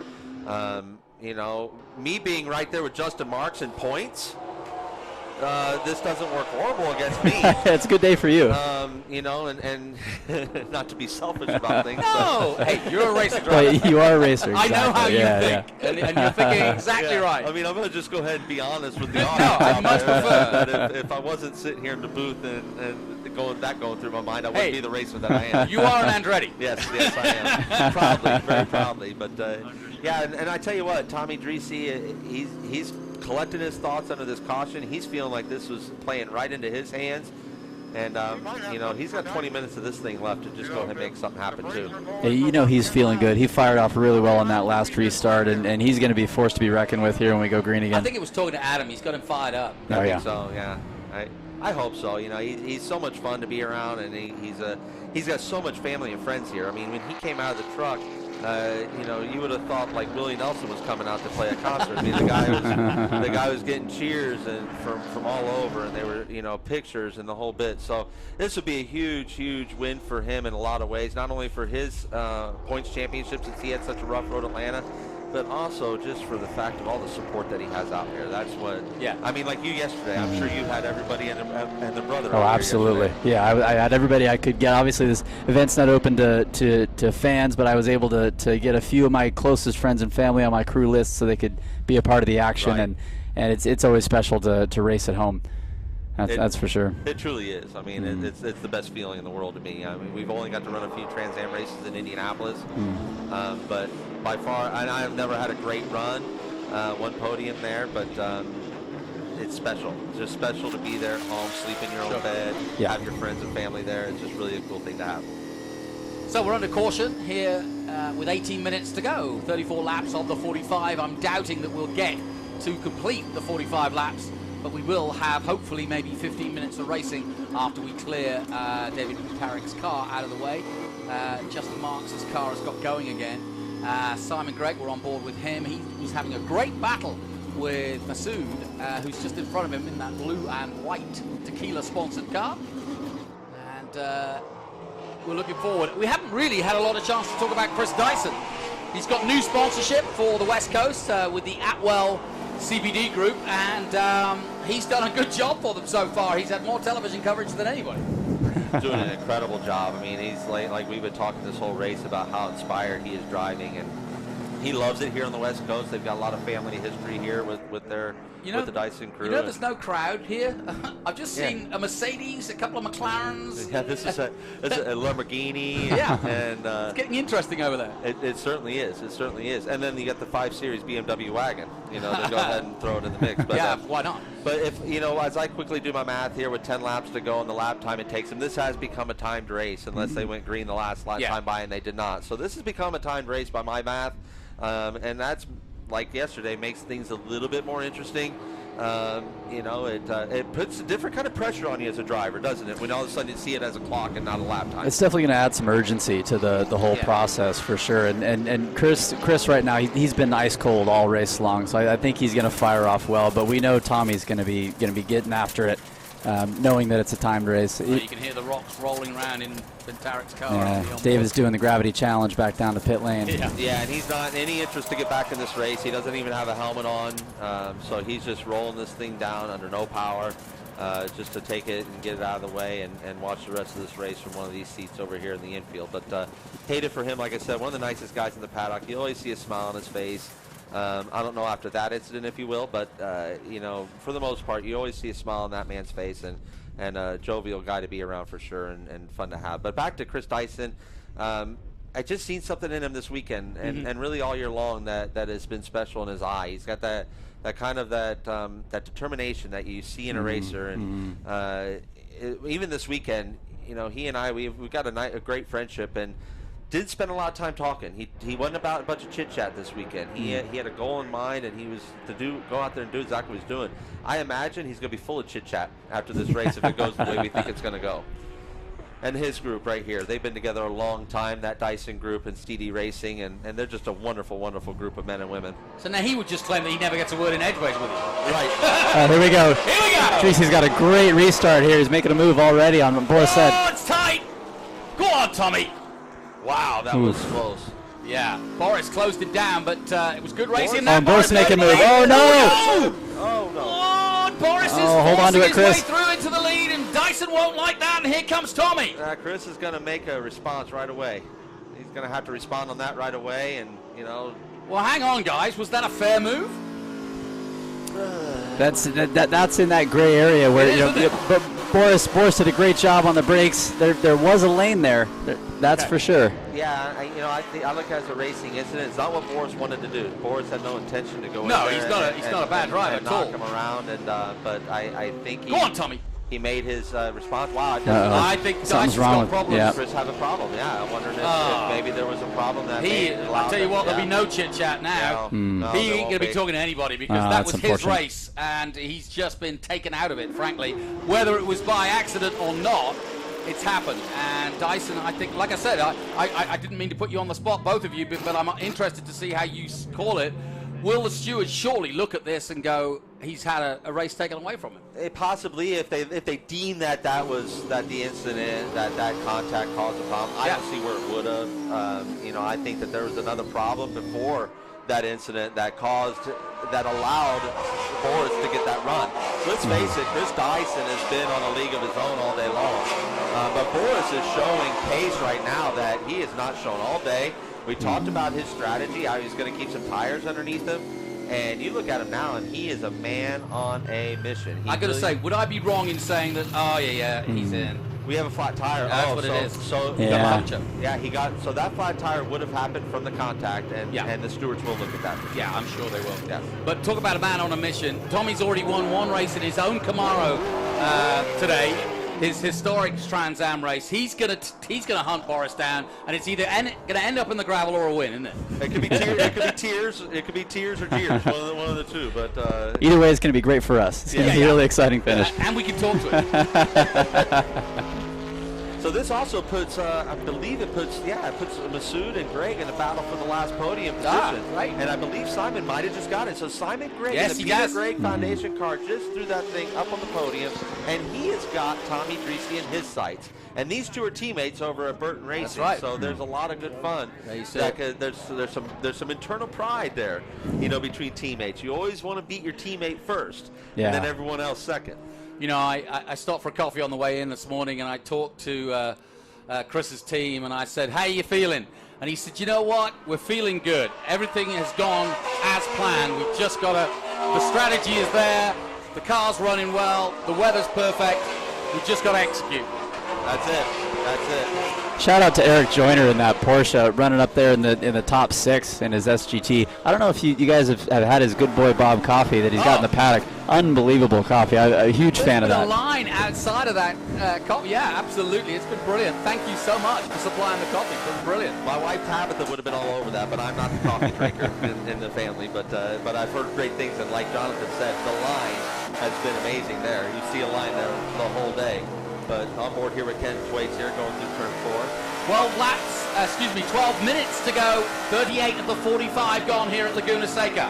you know, me being right there with Justin Marks in points, this doesn't work horrible against me. It's a good day for you. You know, and not to be selfish about things. No, hey, you're a racer driver. Well, you are a racer. I know how you think, Yeah. and you're thinking exactly right. I mean, I'm going to just go ahead and be honest with the No, audience. I much prefer. That if I wasn't sitting here in the booth and going through my mind, I wouldn't be the racer that I am. You are an Andretti. Yes, I am. Proudly, very proudly. But yeah, and I tell you what, Tommy Dreese, he's collected his thoughts under this caution. He's feeling like this was playing right into his hands. And, you know, he's got 20 minutes of this thing left to just go ahead and make something happen, too. Hey, you know he's feeling good. He fired off really well on that last restart, and he's going to be forced to be reckoned with here when we go green again. I think it was talking to Adam. He's got him fired up. Oh, I yeah. think so, yeah. I hope so. You know, he's so much fun to be around, and he's got so much family and friends here. I mean, when he came out of the truck, you know, you would have thought like Willie Nelson was coming out to play a concert. I mean, the guy was getting cheers and from all over, and they were, you know, pictures and the whole bit. So this would be a huge win for him in a lot of ways. Not only for his points championships, since he had such a rough road Atlanta, but also just for the fact of all the support that he has out here. That's what. Yeah. I mean, like you yesterday, I'm sure you had everybody and their brother. Oh, absolutely. Yeah, I had everybody I could get. Obviously, this event's not open to fans, but I was able to get a few of my closest friends and family on my crew list so they could be a part of the action. Right. And it's always special to race at home. That's for sure. It truly is. I mean, it's the best feeling in the world to me. I mean, we've only got to run a few Trans Am races in Indianapolis, but by far, and I've never had a great run, one podium there, but it's special. It's just special to be there at home, sleep in your own bed, have your friends and family there. It's just really a cool thing to have. So we're under caution here with 18 minutes to go. 34 laps of the 45. I'm doubting that we'll get to complete the 45 laps, but we will have hopefully maybe 15 minutes of racing after we clear David Carrick's car out of the way. Justin Marks' car has got going again. Simon Gregg, we're on board with him. He was having a great battle with Masood, who's just in front of him in that blue and white tequila-sponsored car. And we're looking forward. We haven't really had a lot of chance to talk about Chris Dyson. He's got new sponsorship for the West Coast with the Atwell CBD group, and he's done a good job for them so far. He's had more television coverage than anybody. Doing an incredible job. I mean, he's like we've been talking this whole race about how inspired he is driving, and he loves it here on the West Coast. They've got a lot of family history here with the Dyson crew. You know, there's no crowd here. I've just seen a Mercedes, a couple of McLarens. Yeah, this is a Lamborghini. Yeah, and it's getting interesting over there. It certainly is. It certainly is. And then you got the 5 Series BMW wagon. You know, to go ahead and throw it in the mix. But, yeah, why not? But if you know, as I quickly do my math here, with 10 laps to go and the lap time it takes them, this has become a timed race unless they went green the last time by, and they did not. So this has become a timed race by my math, and that's like yesterday makes things a little bit more interesting. You know, it puts a different kind of pressure on you as a driver, doesn't it? When all of a sudden you see it as a clock and not a lap time. It's definitely going to add some urgency to the whole process for sure. And Chris right now, he's been ice cold all race long, so I think he's going to fire off well. But we know Tommy's going to be getting after it, knowing that it's a timed race. Well, you can hear the rocks rolling around in Tarek's car. Yeah, David's doing the gravity challenge back down to pit lane. Yeah, and he's not in any interest to get back in this race. He doesn't even have a helmet on, so he's just rolling this thing down under no power, just to take it and get it out of the way and watch the rest of this race from one of these seats over here in the infield. But hate it for him. Like I said, one of the nicest guys in the paddock. You always see a smile on his face. I don't know after that incident, if you will, but you know, for the most part, you always see a smile on that man's face, and a jovial guy to be around for sure, and fun to have. But back to Chris Tyson, I just seen something in him this weekend, and really all year long that has been special in his eye. He's got that kind of that determination that you see in a racer, and even this weekend, you know, he and I we've got a great friendship, and did spend a lot of time talking. He wasn't about a bunch of chit chat this weekend. He had a goal in mind, and he was to go out there and do exactly what he's doing. I imagine he's going to be full of chit chat after this race if it goes the way we think it's going to go. And his group right here, they've been together a long time, that Dyson group and Steedy Racing, and they're just a wonderful, wonderful group of men and women. So now he would just claim that he never gets a word in edgeways with you. Right. Here we go. Here we go. Tracy's got a great restart here. He's making a move already on what Boris said. Oh, it's tight. Go on, Tommy. Wow, that was close. Yeah, Boris closed it down, but it was good racing. That Boris making a move. Oh, no. Oh, no. Oh, Boris is hold on to it, forcing his Chris. way through into the lead, and Dyson won't like that, and here comes Tommy. Chris is going to make a response right away. He's going to have to respond on that right away, and, you know. Well, hang on, guys. Was that a fair move? That's in that gray area where, you know, but Boris did a great job on the brakes. There was a lane there. That's for sure. Yeah, I look at it as a racing incident. It's not what Boris wanted to do. Boris had no intention to go in No, there. he's not a bad driver and at all. knock him around, but I think Go on, Tommy. he made his response. Wow, I think something's Dyson's wrong got with problems. yeah. Chris have a problem. Yeah, I wondered if maybe there was a problem that I'll tell you what, there'll be no chit chat now. No, He there ain't won't going to be talking to anybody because that was that's his unfortunate. race, and he's just been taken out of it, frankly. Whether it was by accident or not, it's happened. And Dyson, I think, like I said, I didn't mean to put you on the spot, both of you, but I'm interested to see how you call it. Will the stewards surely look at this and go, he's had a race taken away from him? Possibly, if they deem that the incident, that contact caused a problem. I don't see where it would have. You know, I think that there was another problem before that incident that allowed Boris to get that run. Let's face it, Chris Dyson has been on a league of his own all day long. But Boris is showing pace right now that he has not shown all day. We talked about his strategy, how he's going to keep some tires underneath him. And you look at him now, and he is a man on a mission. I got to say, would I be wrong in saying that, he's in? We have a flat tire. That's what it is. So that flat tire would have happened from the contact, and the stewards will look at that. Yeah, I'm sure they will. Yeah. But talk about a man on a mission. Tommy's already won one race in his own Camaro today, his historic Trans Am race. He's gonna hunt Boris down, and it's either gonna end up in the gravel or a win, isn't it? It could be tears. It could be tears or jeers. One of the two. But either way, it's going to be great for us. It's going to be a really exciting finish. And we can talk to it. So this also puts, I believe it puts Masood and Greg in the battle for the last podium position. Right. And I believe Simon might have just got it. So Simon Greg Yes, in the he Peter does. Gregg Foundation car just threw that thing up on the podium, and he has got Tommy Dreese in his sights. And these two are teammates over at Burton Racing. That's right. So there's a lot of good fun. Yeah, you see There's some internal pride there, you know, between teammates. You always want to beat your teammate first, and then everyone else second. You know, I stopped for coffee on the way in this morning, and I talked to Chris's team, and I said, how are you feeling? And he said, you know what? We're feeling good. Everything has gone as planned. We've just got the strategy is there, the car's running well, the weather's perfect. We've just got to execute. That's it. Shout out to Eric Joyner in that Porsche, running up there in the top 6 in his SGT. I don't know if you guys have had his Good Boy Bob coffee that he's got in the paddock. Unbelievable coffee. I'm a huge fan of that. There's been a line outside of that coffee. Yeah, absolutely. It's been brilliant. Thank you so much for supplying the coffee. It's been brilliant. My wife Tabitha would have been all over that, but I'm not the coffee drinker in the family. But I've heard great things, and like Jonathan said, the line has been amazing there. You see a line there the whole day. But on board here with Ken Thwaites here going through turn 4. 12 minutes to go. 38 of the 45 gone here at Laguna Seca.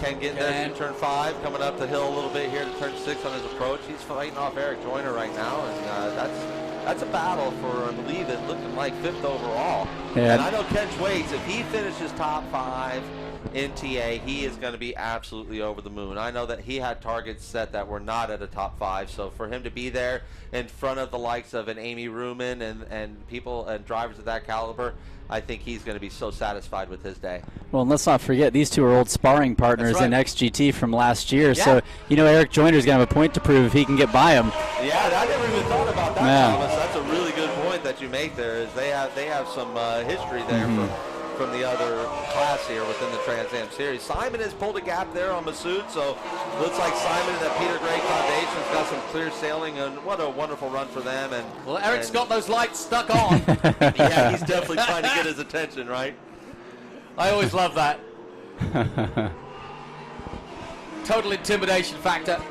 Ken getting there through turn 5, coming up the hill a little bit here to turn 6 on his approach. He's fighting off Eric Joyner right now, and that's a battle for, I believe, it looking like 5th overall. Yeah. And I know Ken Thwaites, if he finishes top 5 in TA, he is going to be absolutely over the moon. I know that he had targets set that were not at a top 5, so for him to be there in front of the likes of an Amy Ruman and people and drivers of that caliber, I think he's going to be so satisfied with his day. Well, and let's not forget, these two are old sparring partners in XGT from last year. Yeah. So, Eric Joyner's going to have a point to prove if he can get by him. Yeah, I never even thought about that, Thomas. That's a really good point that you make there, is they have some history there from the other class here within the Trans Am series. Simon has pulled a gap there on Masood, so looks like Simon and that Peter Gray Foundation's got some clear sailing, and what a wonderful run for them. And well, Eric's got those lights stuck on. Yeah, he's definitely trying to get his attention, right? I always love that. Total intimidation factor.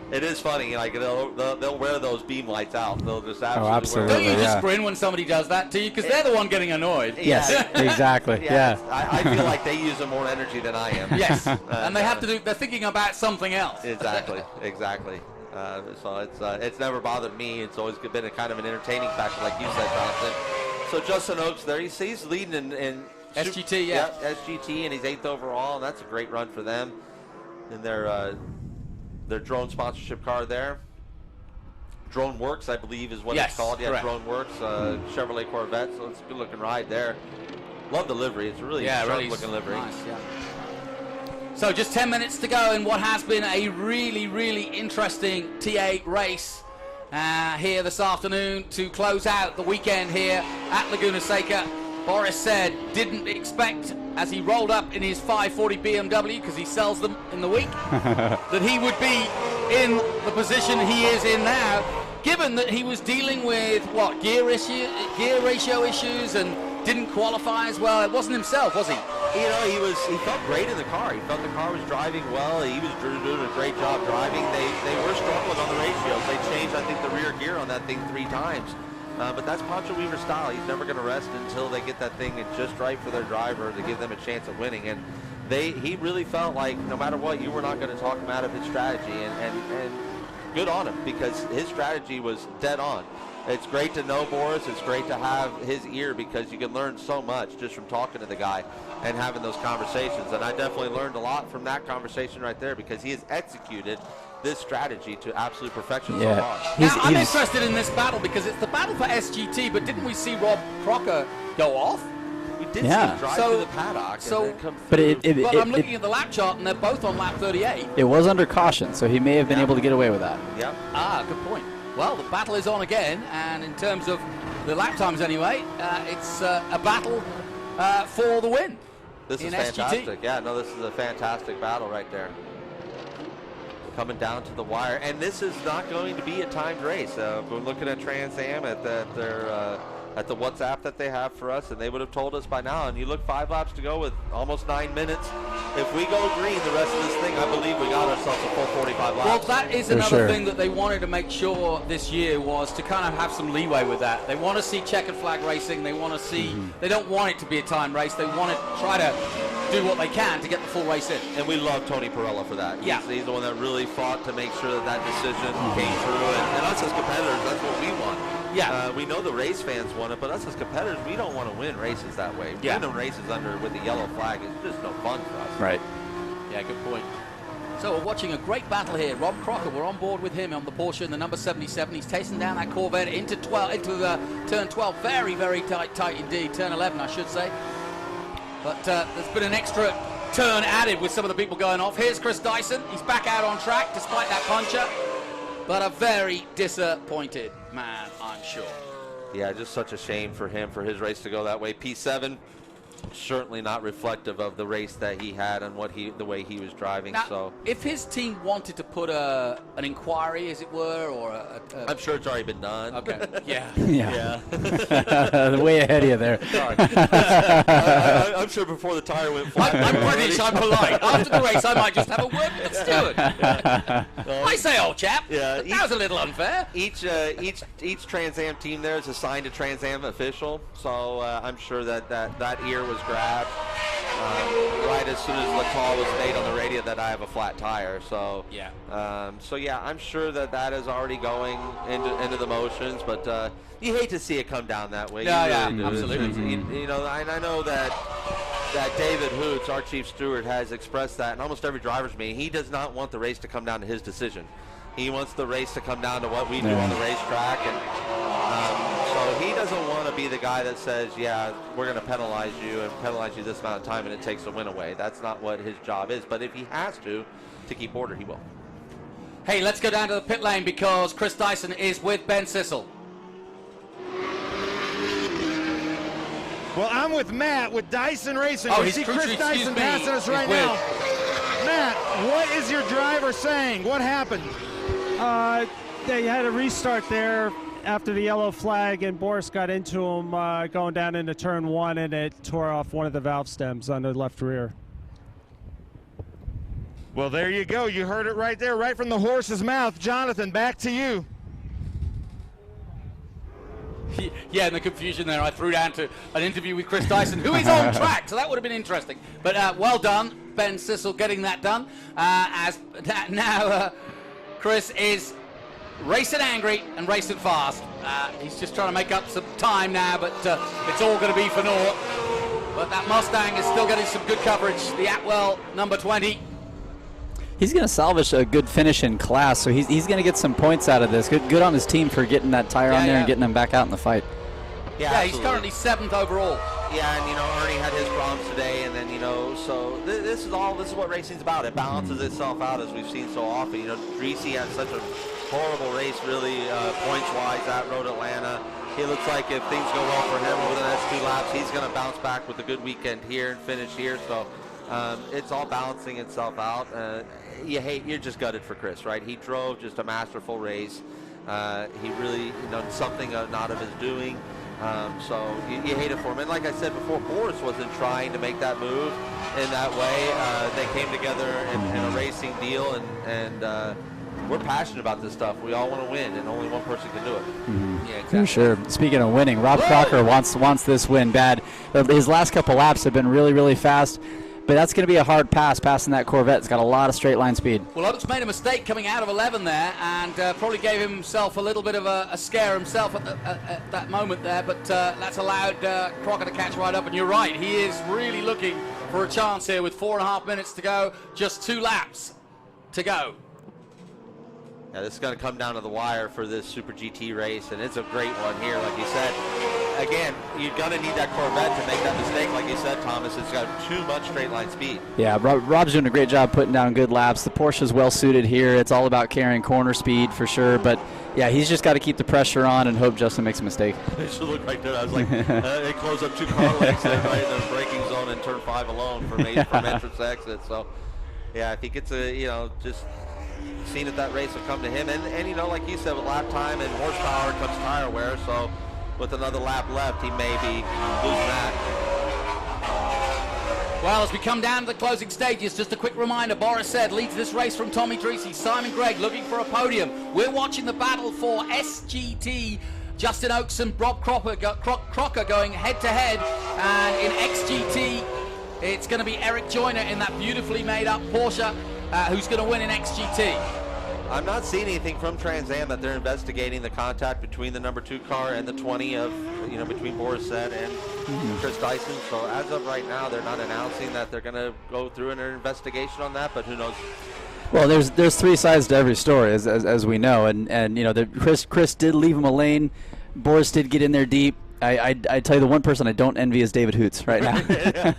It is funny, like they'll wear those beam lights out. They'll just absolutely Don't you just grin when somebody does that to you? Because they're the one getting annoyed. Yes, exactly. Yeah. I feel like they use more energy than I am. Yes, and they have to do. They're thinking about something else. Exactly. So it's never bothered me. It's always been a kind of an entertaining factor, like you said, Jonathan. So Justin Oakes there, he's leading in SGT, yeah. SGT, and he's 8th overall, and that's a great run for them in their drone sponsorship car there. Drone Works, I believe, is what it's called. Yeah, correct. Drone Works, Chevrolet Corvette. So it's a good looking ride there. Love the livery. It's a really sharp looking livery. Nice, yeah. So just 10 minutes to go in what has been a really, really interesting TA race here this afternoon to close out the weekend here at Laguna Seca. Boris said didn't expect, as he rolled up in his 540 BMW, because he sells them in the week, that he would be in the position he is in now, given that he was dealing with, gear ratio issues and didn't qualify as well. It wasn't himself, was he? He felt great in the car. He felt the car was driving well. He was doing a great job driving. They were struggling on the ratios. They changed, I think, the rear gear on that thing 3 times. But that's Pancho Weaver's style. He's never going to rest until they get that thing just right for their driver to give them a chance at winning. And he really felt like no matter what, you were not going to talk him out of his strategy. And good on him, because his strategy was dead on. It's great to know Boris. It's great to have his ear, because you can learn so much just from talking to the guy and having those conversations. And I definitely learned a lot from that conversation right there, because he has executed this strategy to absolute perfection so far. Now, I'm interested in this battle because it's the battle for SGT, but didn't we see Rob Crocker go off? We did see him drive through the paddock and then come through. But I'm looking at the lap chart, and they're both on lap 38. It was under caution, so he may have been able to get away with that. Yep. Good point. Well, the battle is on again, and in terms of the lap times anyway, it's a battle for the win. This is fantastic. SGT. Yeah, no, this is a fantastic battle right there. Coming down to the wire, and this is not going to be a timed race. We're looking at Trans Am at the WhatsApp that they have for us, and they would have told us by now. And you look 5 laps to go with almost 9 minutes. If we go green the rest of this thing, I believe we got ourselves a full 45 laps. Well, that is another thing that they wanted to make sure this year was to kind of have some leeway with that. They want to see checkered flag racing. They want to see. They don't want it to be a time race. They want to try to do what they can to get the full race in. And we love Tony Perella for that. Yeah. He's the one that really fought to make sure that decision came through. And us as competitors, that's what we want. Yeah. We know the race fans want it, but us as competitors, we don't want to win races that way. Winning races with the yellow flag is just no fun for us. Right. Yeah, good point. So we're watching a great battle here. Rob Crocker, we're on board with him on the Porsche in the number 77. He's chasing down that Corvette into turn 12. Very, very tight indeed. Turn 11, I should say. But there's been an extra turn added with some of the people going off. Here's Chris Dyson. He's back out on track despite that puncher, but a very disappointed man, I'm sure. Yeah, just such a shame for him, for his race to go that way. P7, certainly not reflective of the race that he had and the way he was driving. Now, so if his team wanted to put an inquiry, as it were, or I'm sure it's already been done. Okay. Yeah. Yeah. Way ahead of you there. Sorry. I'm sure before the tire went flat. I'm British, I'm polite. After the race, I might just have a word with the steward. I say, old chap, Yeah, that was a little unfair. Each Trans Am team there is assigned a Trans Am official, so I'm sure that ear was grabbed right as soon as Latal was made on the radio that I have a flat tire. So yeah. I'm sure that is already going into the motions, but you hate to see it come down that way. Yeah, you really do. absolutely. You know, I know that David Hoots, our chief steward, has expressed that in almost every driver's meeting. He does not want the race to come down to his decision. He wants the race to come down to what we do on the racetrack, and so he doesn't want to be the guy that says, yeah, we're going to penalize you this amount of time and it takes the win away. That's not what his job is. But if he has to keep order, he will. Hey, let's go down to the pit lane because Chris Dyson is with Ben Sissel. Well, I'm with Matt with Dyson Racing. Oh, We he's see crucial, Chris Dyson excuse me. passing us He's right with- now. Matt, what is your driver saying? What happened? They had a restart there after the yellow flag, and Boris got into him going down into turn 1, and it tore off one of the valve stems on the left rear. Well, there you go. You heard it right there, right from the horse's mouth. Jonathan, back to you. Yeah, in the confusion there, I threw down to an interview with Chris Dyson, who is on track, so that would have been interesting. But well done, Ben Sissel, getting that done. Now Chris is racing angry and racing fast. He's just trying to make up some time now, but it's all going to be for naught. But that Mustang is still getting some good coverage. The Atwell number 20. He's going to salvage a good finish in class, so he's going to get some points out of this. Good on his team for getting that tire on there and getting him back out in the fight. Yeah, he's currently 7th overall. Yeah, and Ernie had his problems today, and then so this is what racing's about. It balances itself out, as we've seen so often. Greasy had such a horrible race, really, points-wise at Road Atlanta. It looks like if things go well for him over the next 2 laps, he's going to bounce back with a good weekend here and finish here. So it's all balancing itself out. You're just gutted for Chris, right? He drove just a masterful race. He really done something not of his doing. So you hate it for him. And like I said before, Boris wasn't trying to make that move in that way. They came together in a racing deal, and we're passionate about this stuff. We all want to win, and only one person can do it. Yeah, exactly. For sure. Speaking of winning, Rob Crocker wants this win bad. His last couple laps have been really, really fast. But that's going to be a hard pass, passing that Corvette. It's got a lot of straight line speed. Well, Oaks made a mistake coming out of 11 there and probably gave himself a little bit of a scare himself at that moment there, but that's allowed Crocker to catch right up. And you're right, he is really looking for a chance here with 4.5 minutes to go, just 2 laps to go. Yeah, this is going to come down to the wire for this Super GT race, and it's a great one here, like you said. Again, you're going to need that Corvette to make that mistake, like you said, Thomas. It's got too much straight line speed. Yeah, Rob's doing a great job putting down good laps. The Porsche's well suited here. It's all about carrying corner speed for sure, but yeah, he's just got to keep the pressure on and hope Justin makes a mistake. It should look right there. I was like, they close up 2 car lengths there, right in the braking zone in turn 5 alone from entrance exit. So, yeah, I think it's just seen that race will come to him. And like you said, with lap time and horsepower comes tire wear. So with another lap left, he may be losing that. Well, as we come down to the closing stages, just a quick reminder, Boris said leads this race from Tommy Dreesy, Simon Gregg looking for a podium. We're watching the battle for SGT. Justin Oaks and Rob Crocker going head-to-head, and in XGT, it's going to be Eric Joyner in that beautifully made-up Porsche, who's going to win in XGT. I'm not seeing anything from Trans Am that they're investigating the contact between the number 2 car and the 20 of, between Boris Said and Chris Dyson. So as of right now, they're not announcing that they're going to go through an investigation on that, but who knows? Well, there's 3 sides to every story, as we know, and Chris did leave him a lane. Boris did get in there deep. I tell you, the one person I don't envy is David Hoots right now.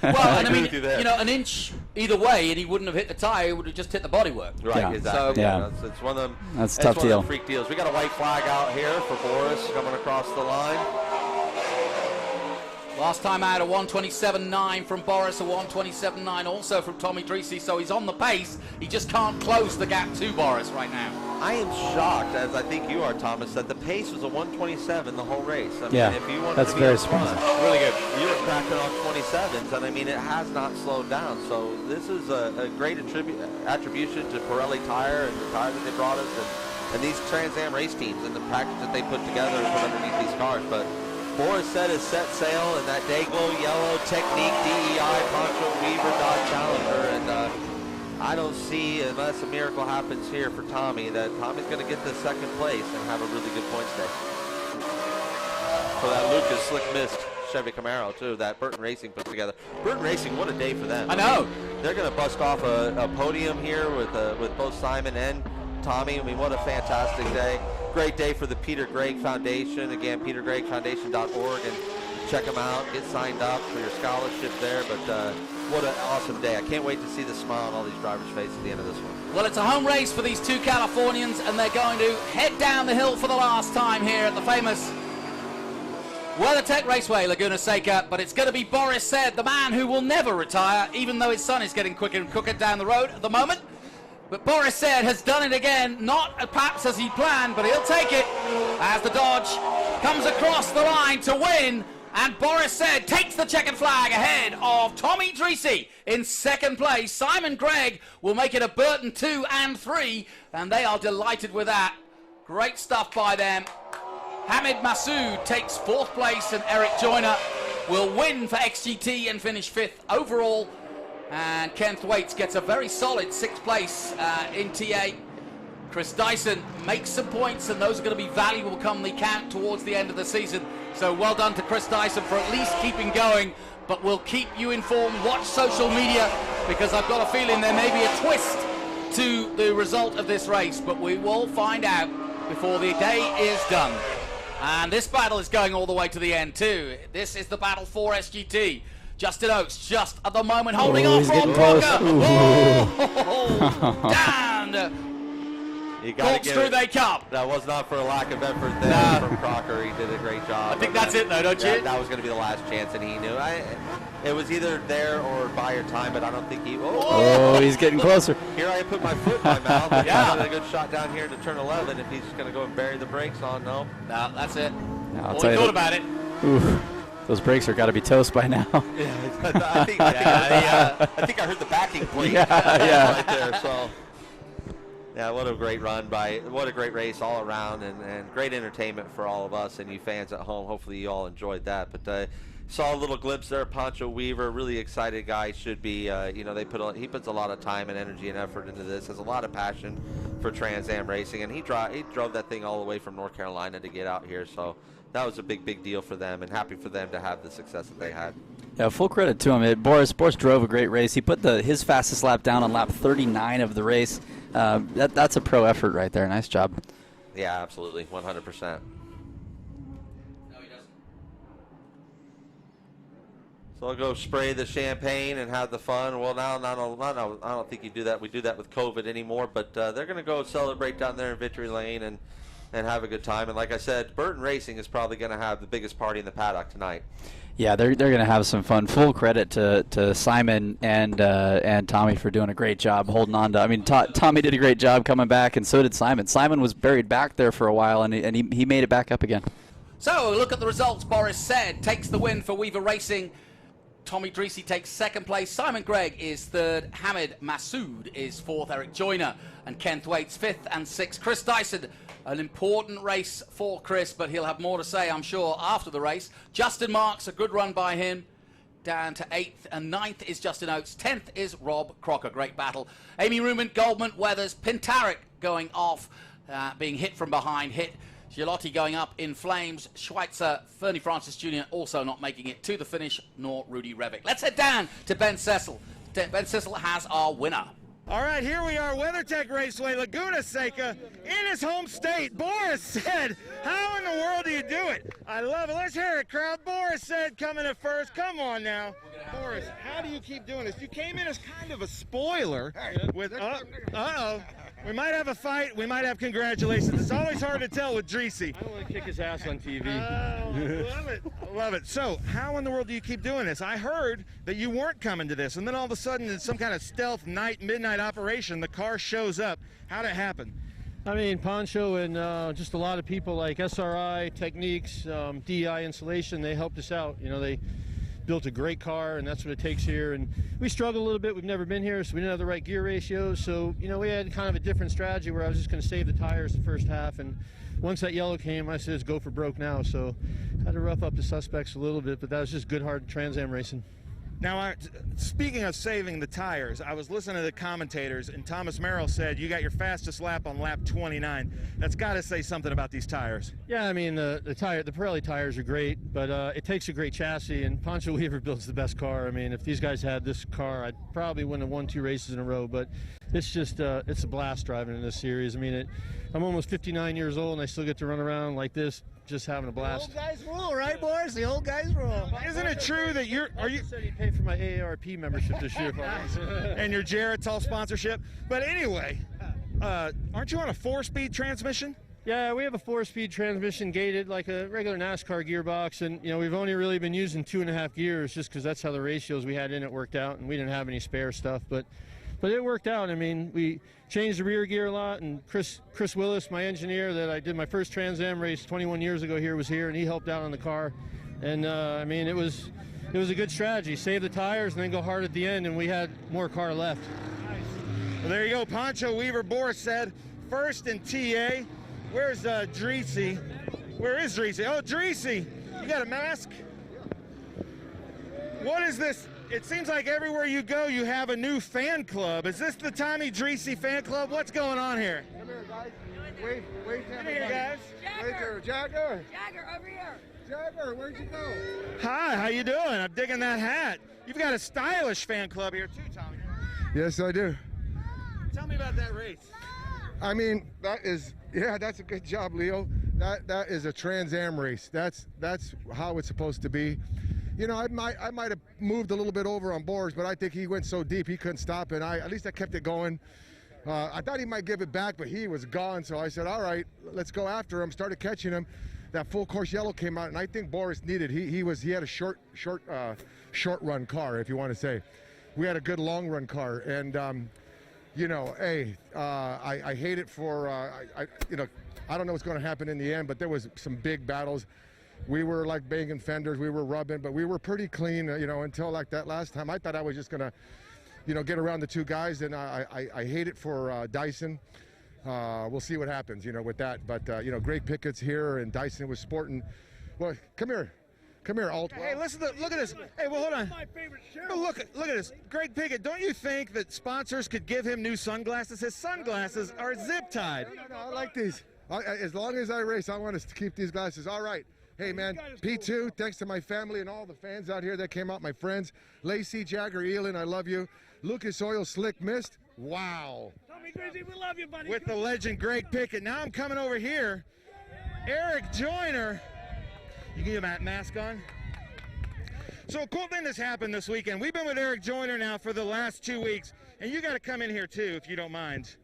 Well, and I mean, an inch either way, and he wouldn't have hit the tire; he would have just hit the bodywork. Right, Yeah. exactly. So, yeah. It's one of them. That's a tough deal. One of the freak deals. We got a white flag out here for Boris coming across the line. Last time out, a 127.9 from Boris, a 127.9 also from Tommy Dreese, so he's on the pace. He just can't close the gap to Boris right now. I am shocked, as I think you are, Thomas, that the pace was a 127 the whole race. I mean, Yeah, if you wanted that's to be very up front, surprising. Really good. you were cracking off 27s, and I mean, it has not slowed down. So this is a great attribution to Pirelli Tire and the tire that they brought us, and these Trans Am race teams and the package that they put together and put underneath these cars. But Boris said has set sail in that Dayglow yellow Technique DEI Poncho Weaver Dodge Challenger, and I don't see, unless a miracle happens here for Tommy, that Tommy's going to get the second place and have a really good points day. For that Lucas Slick Mist Chevy Camaro, too, that Burton Racing put together. Burton Racing, what a day for them. I know. mean, they're going to bust off a podium here with both Simon and Tommy. I mean, what a fantastic day. Great day for the Peter Gregg Foundation. Again, petergreggfoundation.org, and check them out. Get signed up for your scholarship there. But what an awesome day. I can't wait to see the smile on all these drivers' faces at the end of this one. Well, it's a home race for these two Californians, and they're going to head down the hill for the last time here at the famous WeatherTech Raceway, Laguna Seca. But it's going to be Boris Said, the man who will never retire, even though his son is getting quicker and quicker down the road at the moment. But Boris Said has done it again, not perhaps as he planned, but he'll take it as the Dodge comes across the line to win. And Boris Said takes the checkered flag ahead of Tommy Dreese in second place. Simon Gregg will make it a Burton 2 and 3, and they are delighted with that. Great stuff by them. Hamid Massoud takes fourth place, and Eric Joyner will win for XGT and finish fifth overall. And Ken Thwaites gets a very solid sixth place in TA. Chris Dyson makes some points, and those are going to be valuable come the count towards the end of the season. So well done to Chris Dyson for at least keeping going, but we'll keep you informed. Watch social media, because I've got a feeling there may be a twist to the result of this race, but we will find out before the day is done. And this battle is going all the way to the end too. This is the battle for SGT. Justin Oates just at the moment holding off from Crocker. Down. Corkscrew they come. That was not for a lack of effort there from Crocker. He did a great job. I think that's it though, don't you? That was going to be the last chance, and he knew. It was either there or by your time, but I don't think he. Oh, he's getting closer. Here I put my foot in my mouth. And Yeah. got a good shot down here to turn 11. If he's just going to go and bury the brakes on, no. No, that's it. I'll Well, tell we you thought about it. Ooh, those brakes are got to be toast by now. I think I heard the backing plate Yeah. right there. So, yeah, what a great run what a great race all around, and great entertainment for all of us and you fans at home. Hopefully you all enjoyed that. But saw a little glimpse there of Poncho Weaver, really excited guy. Should be, he puts a lot of time and energy and effort into this. Has a lot of passion for Trans Am racing, and he drove that thing all the way from North Carolina to get out here. So that was a big deal for them, and happy for them to have the success that they had. Yeah, full credit to him. Boris drove a great race. He put his fastest lap down on lap 39 of the race. That's a pro effort right there. Nice job. Yeah, absolutely, 100%. So I'll go spray the champagne and have the fun. Well, now I don't think you do that. We do that with COVID anymore. But they're going to go celebrate down there in Victory Lane and have a good time. And like I said, Burton Racing is probably going to have the biggest party in the paddock tonight. Yeah, they're going to have some fun. Full credit to Simon and Tommy for doing a great job holding on to. I mean, Tommy did a great job coming back, and so did Simon. Simon was buried back there for a while, and he made it back up again. So look at the results. Boris Said takes the win for Weaver Racing. Tommy Dreese takes second place. Simon Gregg is third. Hamid Massoud is fourth. Eric Joyner and Ken Thwaites fifth and sixth. Chris Dyson, an important race for Chris, but he'll have more to say, I'm sure, after the race. Justin Marks, a good run by him. Down to 8th, and 9th is Justin Oates. 10th is Rob Crocker. Great battle. Amy Ruman, Goldman, Weathers, Pintarek going off, being hit from behind. Hit Giolotti going up in flames. Schweitzer, Fernie Francis Jr. also not making it to the finish, nor Rudy Revick. Let's head down to Ben Cecil. Ben Cecil has our winner. All right, here we are, WeatherTech Raceway, Laguna Seca, in his home state. Boris said, how in the world do you do it? I love it. Let's hear it, crowd. Boris said, coming in first. Come on now. Boris, how do you keep doing this? You came in as kind of a spoiler with, uh-oh. We might have a fight. We might have congratulations. It's always hard to tell with Dreesy. I don't want to kick his ass on TV. Oh, I love it. I love it. So, how in the world do you keep doing this? I heard that you weren't coming to this, and then all of a sudden, in some kind of stealth midnight operation, the car shows up. How'd it happen? I mean, Poncho and just a lot of people like SRI, Techniques, DI Insulation, they helped us out. You know, they built a great car, and that's what it takes here. And we struggled a little bit. We've never been here, so we didn't have the right gear ratios. So, you know, we had kind of a different strategy where I was just going to save the tires the first half. And once that yellow came, I said, let's go for broke now. So had to rough up the suspects a little bit, but that was just good, hard Trans Am racing. Now, speaking of saving the tires, I was listening to the commentators, and Thomas Merrill said you got your fastest lap on lap 29. That's got to say something about these tires. Yeah, I mean, the Pirelli tires are great, but it takes a great chassis, and Poncho Weaver builds the best car. I mean, if these guys had this car, I'd probably win have won 2 races in a row, but it's just, it's a blast driving in this series. I mean, I'm almost 59 years old, and I still get to run around like this, just having a blast. The old guys rule, right, Boys? The old guys rule. Isn't it true that you said he'd pay for my AARP membership this year? And your Geritol sponsorship? But anyway, aren't you on a 4-speed transmission? Yeah, we have a 4-speed transmission gated like a regular NASCAR gearbox, and you know we've only really been using 2.5 gears just because that's how the ratios we had in it worked out, and we didn't have any spare stuff, but it worked out. I mean, we changed the rear gear a lot, and Chris Willis, my engineer that I did my first Trans Am race 21 years ago here, was here, and he helped out on the car. And I mean, it was a good strategy. Save the tires and then go hard at the end, and we had more car left. Nice. Well, there you go. Poncho Weaver, Boris said, first in TA. Where's Dreesy? Where is Dreesy? Oh, Dreesy, you got a mask? What is this? It seems like everywhere you go, you have a new fan club. Is this the Tommy Dreesy fan club? What's going on here? Come here, guys. Wait, Come here, guys. Jagger. Jagger, over here. Jagger, where'd you go? Hi, how you doing? I'm digging that hat. You've got a stylish fan club here too, Tommy. Yes, I do. Tell me about that race. I mean, that's a good job, Leo. That is a Trans Am race. That's how it's supposed to be. You know, I might have moved a little bit over on Boris, but I think he went so deep he couldn't stop it. At least I kept it going. I thought he might give it back, but he was gone. So I said, all right, let's go after him. Started catching him. That full course yellow came out, and I think Boris needed. He had a short run car, if you want to say. We had a good long run car, and you know, hey, I hate it for you know, I don't know what's going to happen in the end, but there was some big battles. We were like banging fenders, we were rubbing, but we were pretty clean, you know, until like that last time. I thought I was just gonna, you know, get around the 2 guys, and I hate it for Dyson. We'll see what happens, you know, with that. But you know, Greg Pickett's here, and Dyson was sporting. Well, come here, Alt. Hey, listen, look at this. Hey, well, hold on. My favorite show. Look at this. Greg Pickett, don't you think that sponsors could give him new sunglasses? His sunglasses are zip tied. No, I like these. As long as I race, I want us to keep these glasses. All right. Hey, man, P2, thanks to my family and all the fans out here that came out, my friends. Lacey, Jagger, Elin, I love you. Lucas Oil, Slick Mist, wow. Tommy Grizzly, we love you, buddy. With the legend Greg Pickett. Now I'm coming over here. Eric Joyner. You get that mask on? So a cool thing that's happened this weekend. We've been with Eric Joyner now for the last 2 weeks, and you got to come in here too, if you don't mind.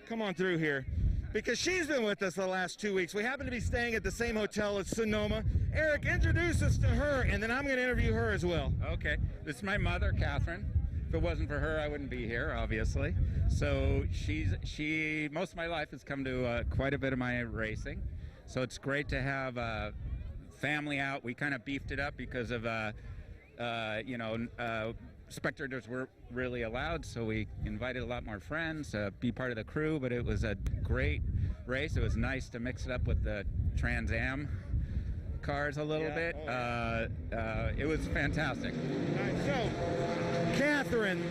Come on through here. Because she's been with us the last 2 weeks. We happen to be staying at the same hotel as Sonoma. Eric, introduce us to her, and then I'm going to interview her as well. Okay. This is my mother, Catherine. If it wasn't for her, I wouldn't be here, obviously. So she most of my life has come to quite a bit of my racing. So it's great to have family out. We kind of beefed it up because of, you know, spectators weren't really allowed, so we invited a lot more friends to be part of the crew, but it was a great race. It was nice to mix it up with the Trans Am cars a little bit. It was fantastic. All right, so, Catherine,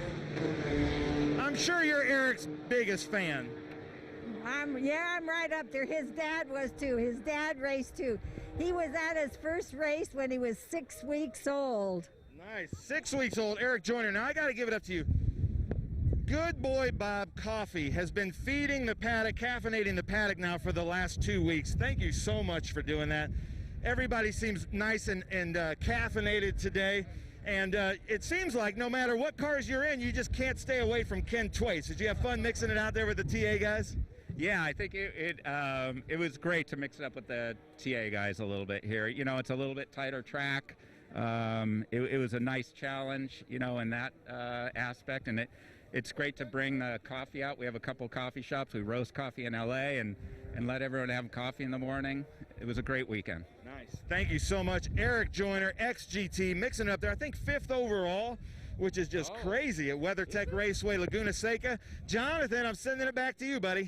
I'm sure you're Eric's biggest fan. I'm right up there. His dad was too. His dad raced too. He was at his first race when he was 6 weeks old. Nice. 6 weeks old, Eric Joyner. Now, I got to give it up to you. Good boy Bob Coffee has been feeding the paddock, caffeinating the paddock now for the last 2 weeks. Thank you so much for doing that. Everybody seems nice and caffeinated today. And it seems like no matter what cars you're in, you just can't stay away from Ken Twace. Did you have fun mixing it out there with the TA guys? Yeah, I think it was great to mix it up with the TA guys a little bit here. You know, it's a little bit tighter track. It was a nice challenge, you know, in that aspect, and it's great to bring the coffee out. We have a couple coffee shops. We roast coffee in LA and let everyone have coffee in the morning. It was a great weekend. Nice. Thank you so much. Eric Joyner, XGT, mixing it up there. I think 5th overall, which is just crazy at WeatherTech Raceway, Laguna Seca. Jonathan, I'm sending it back to you, buddy.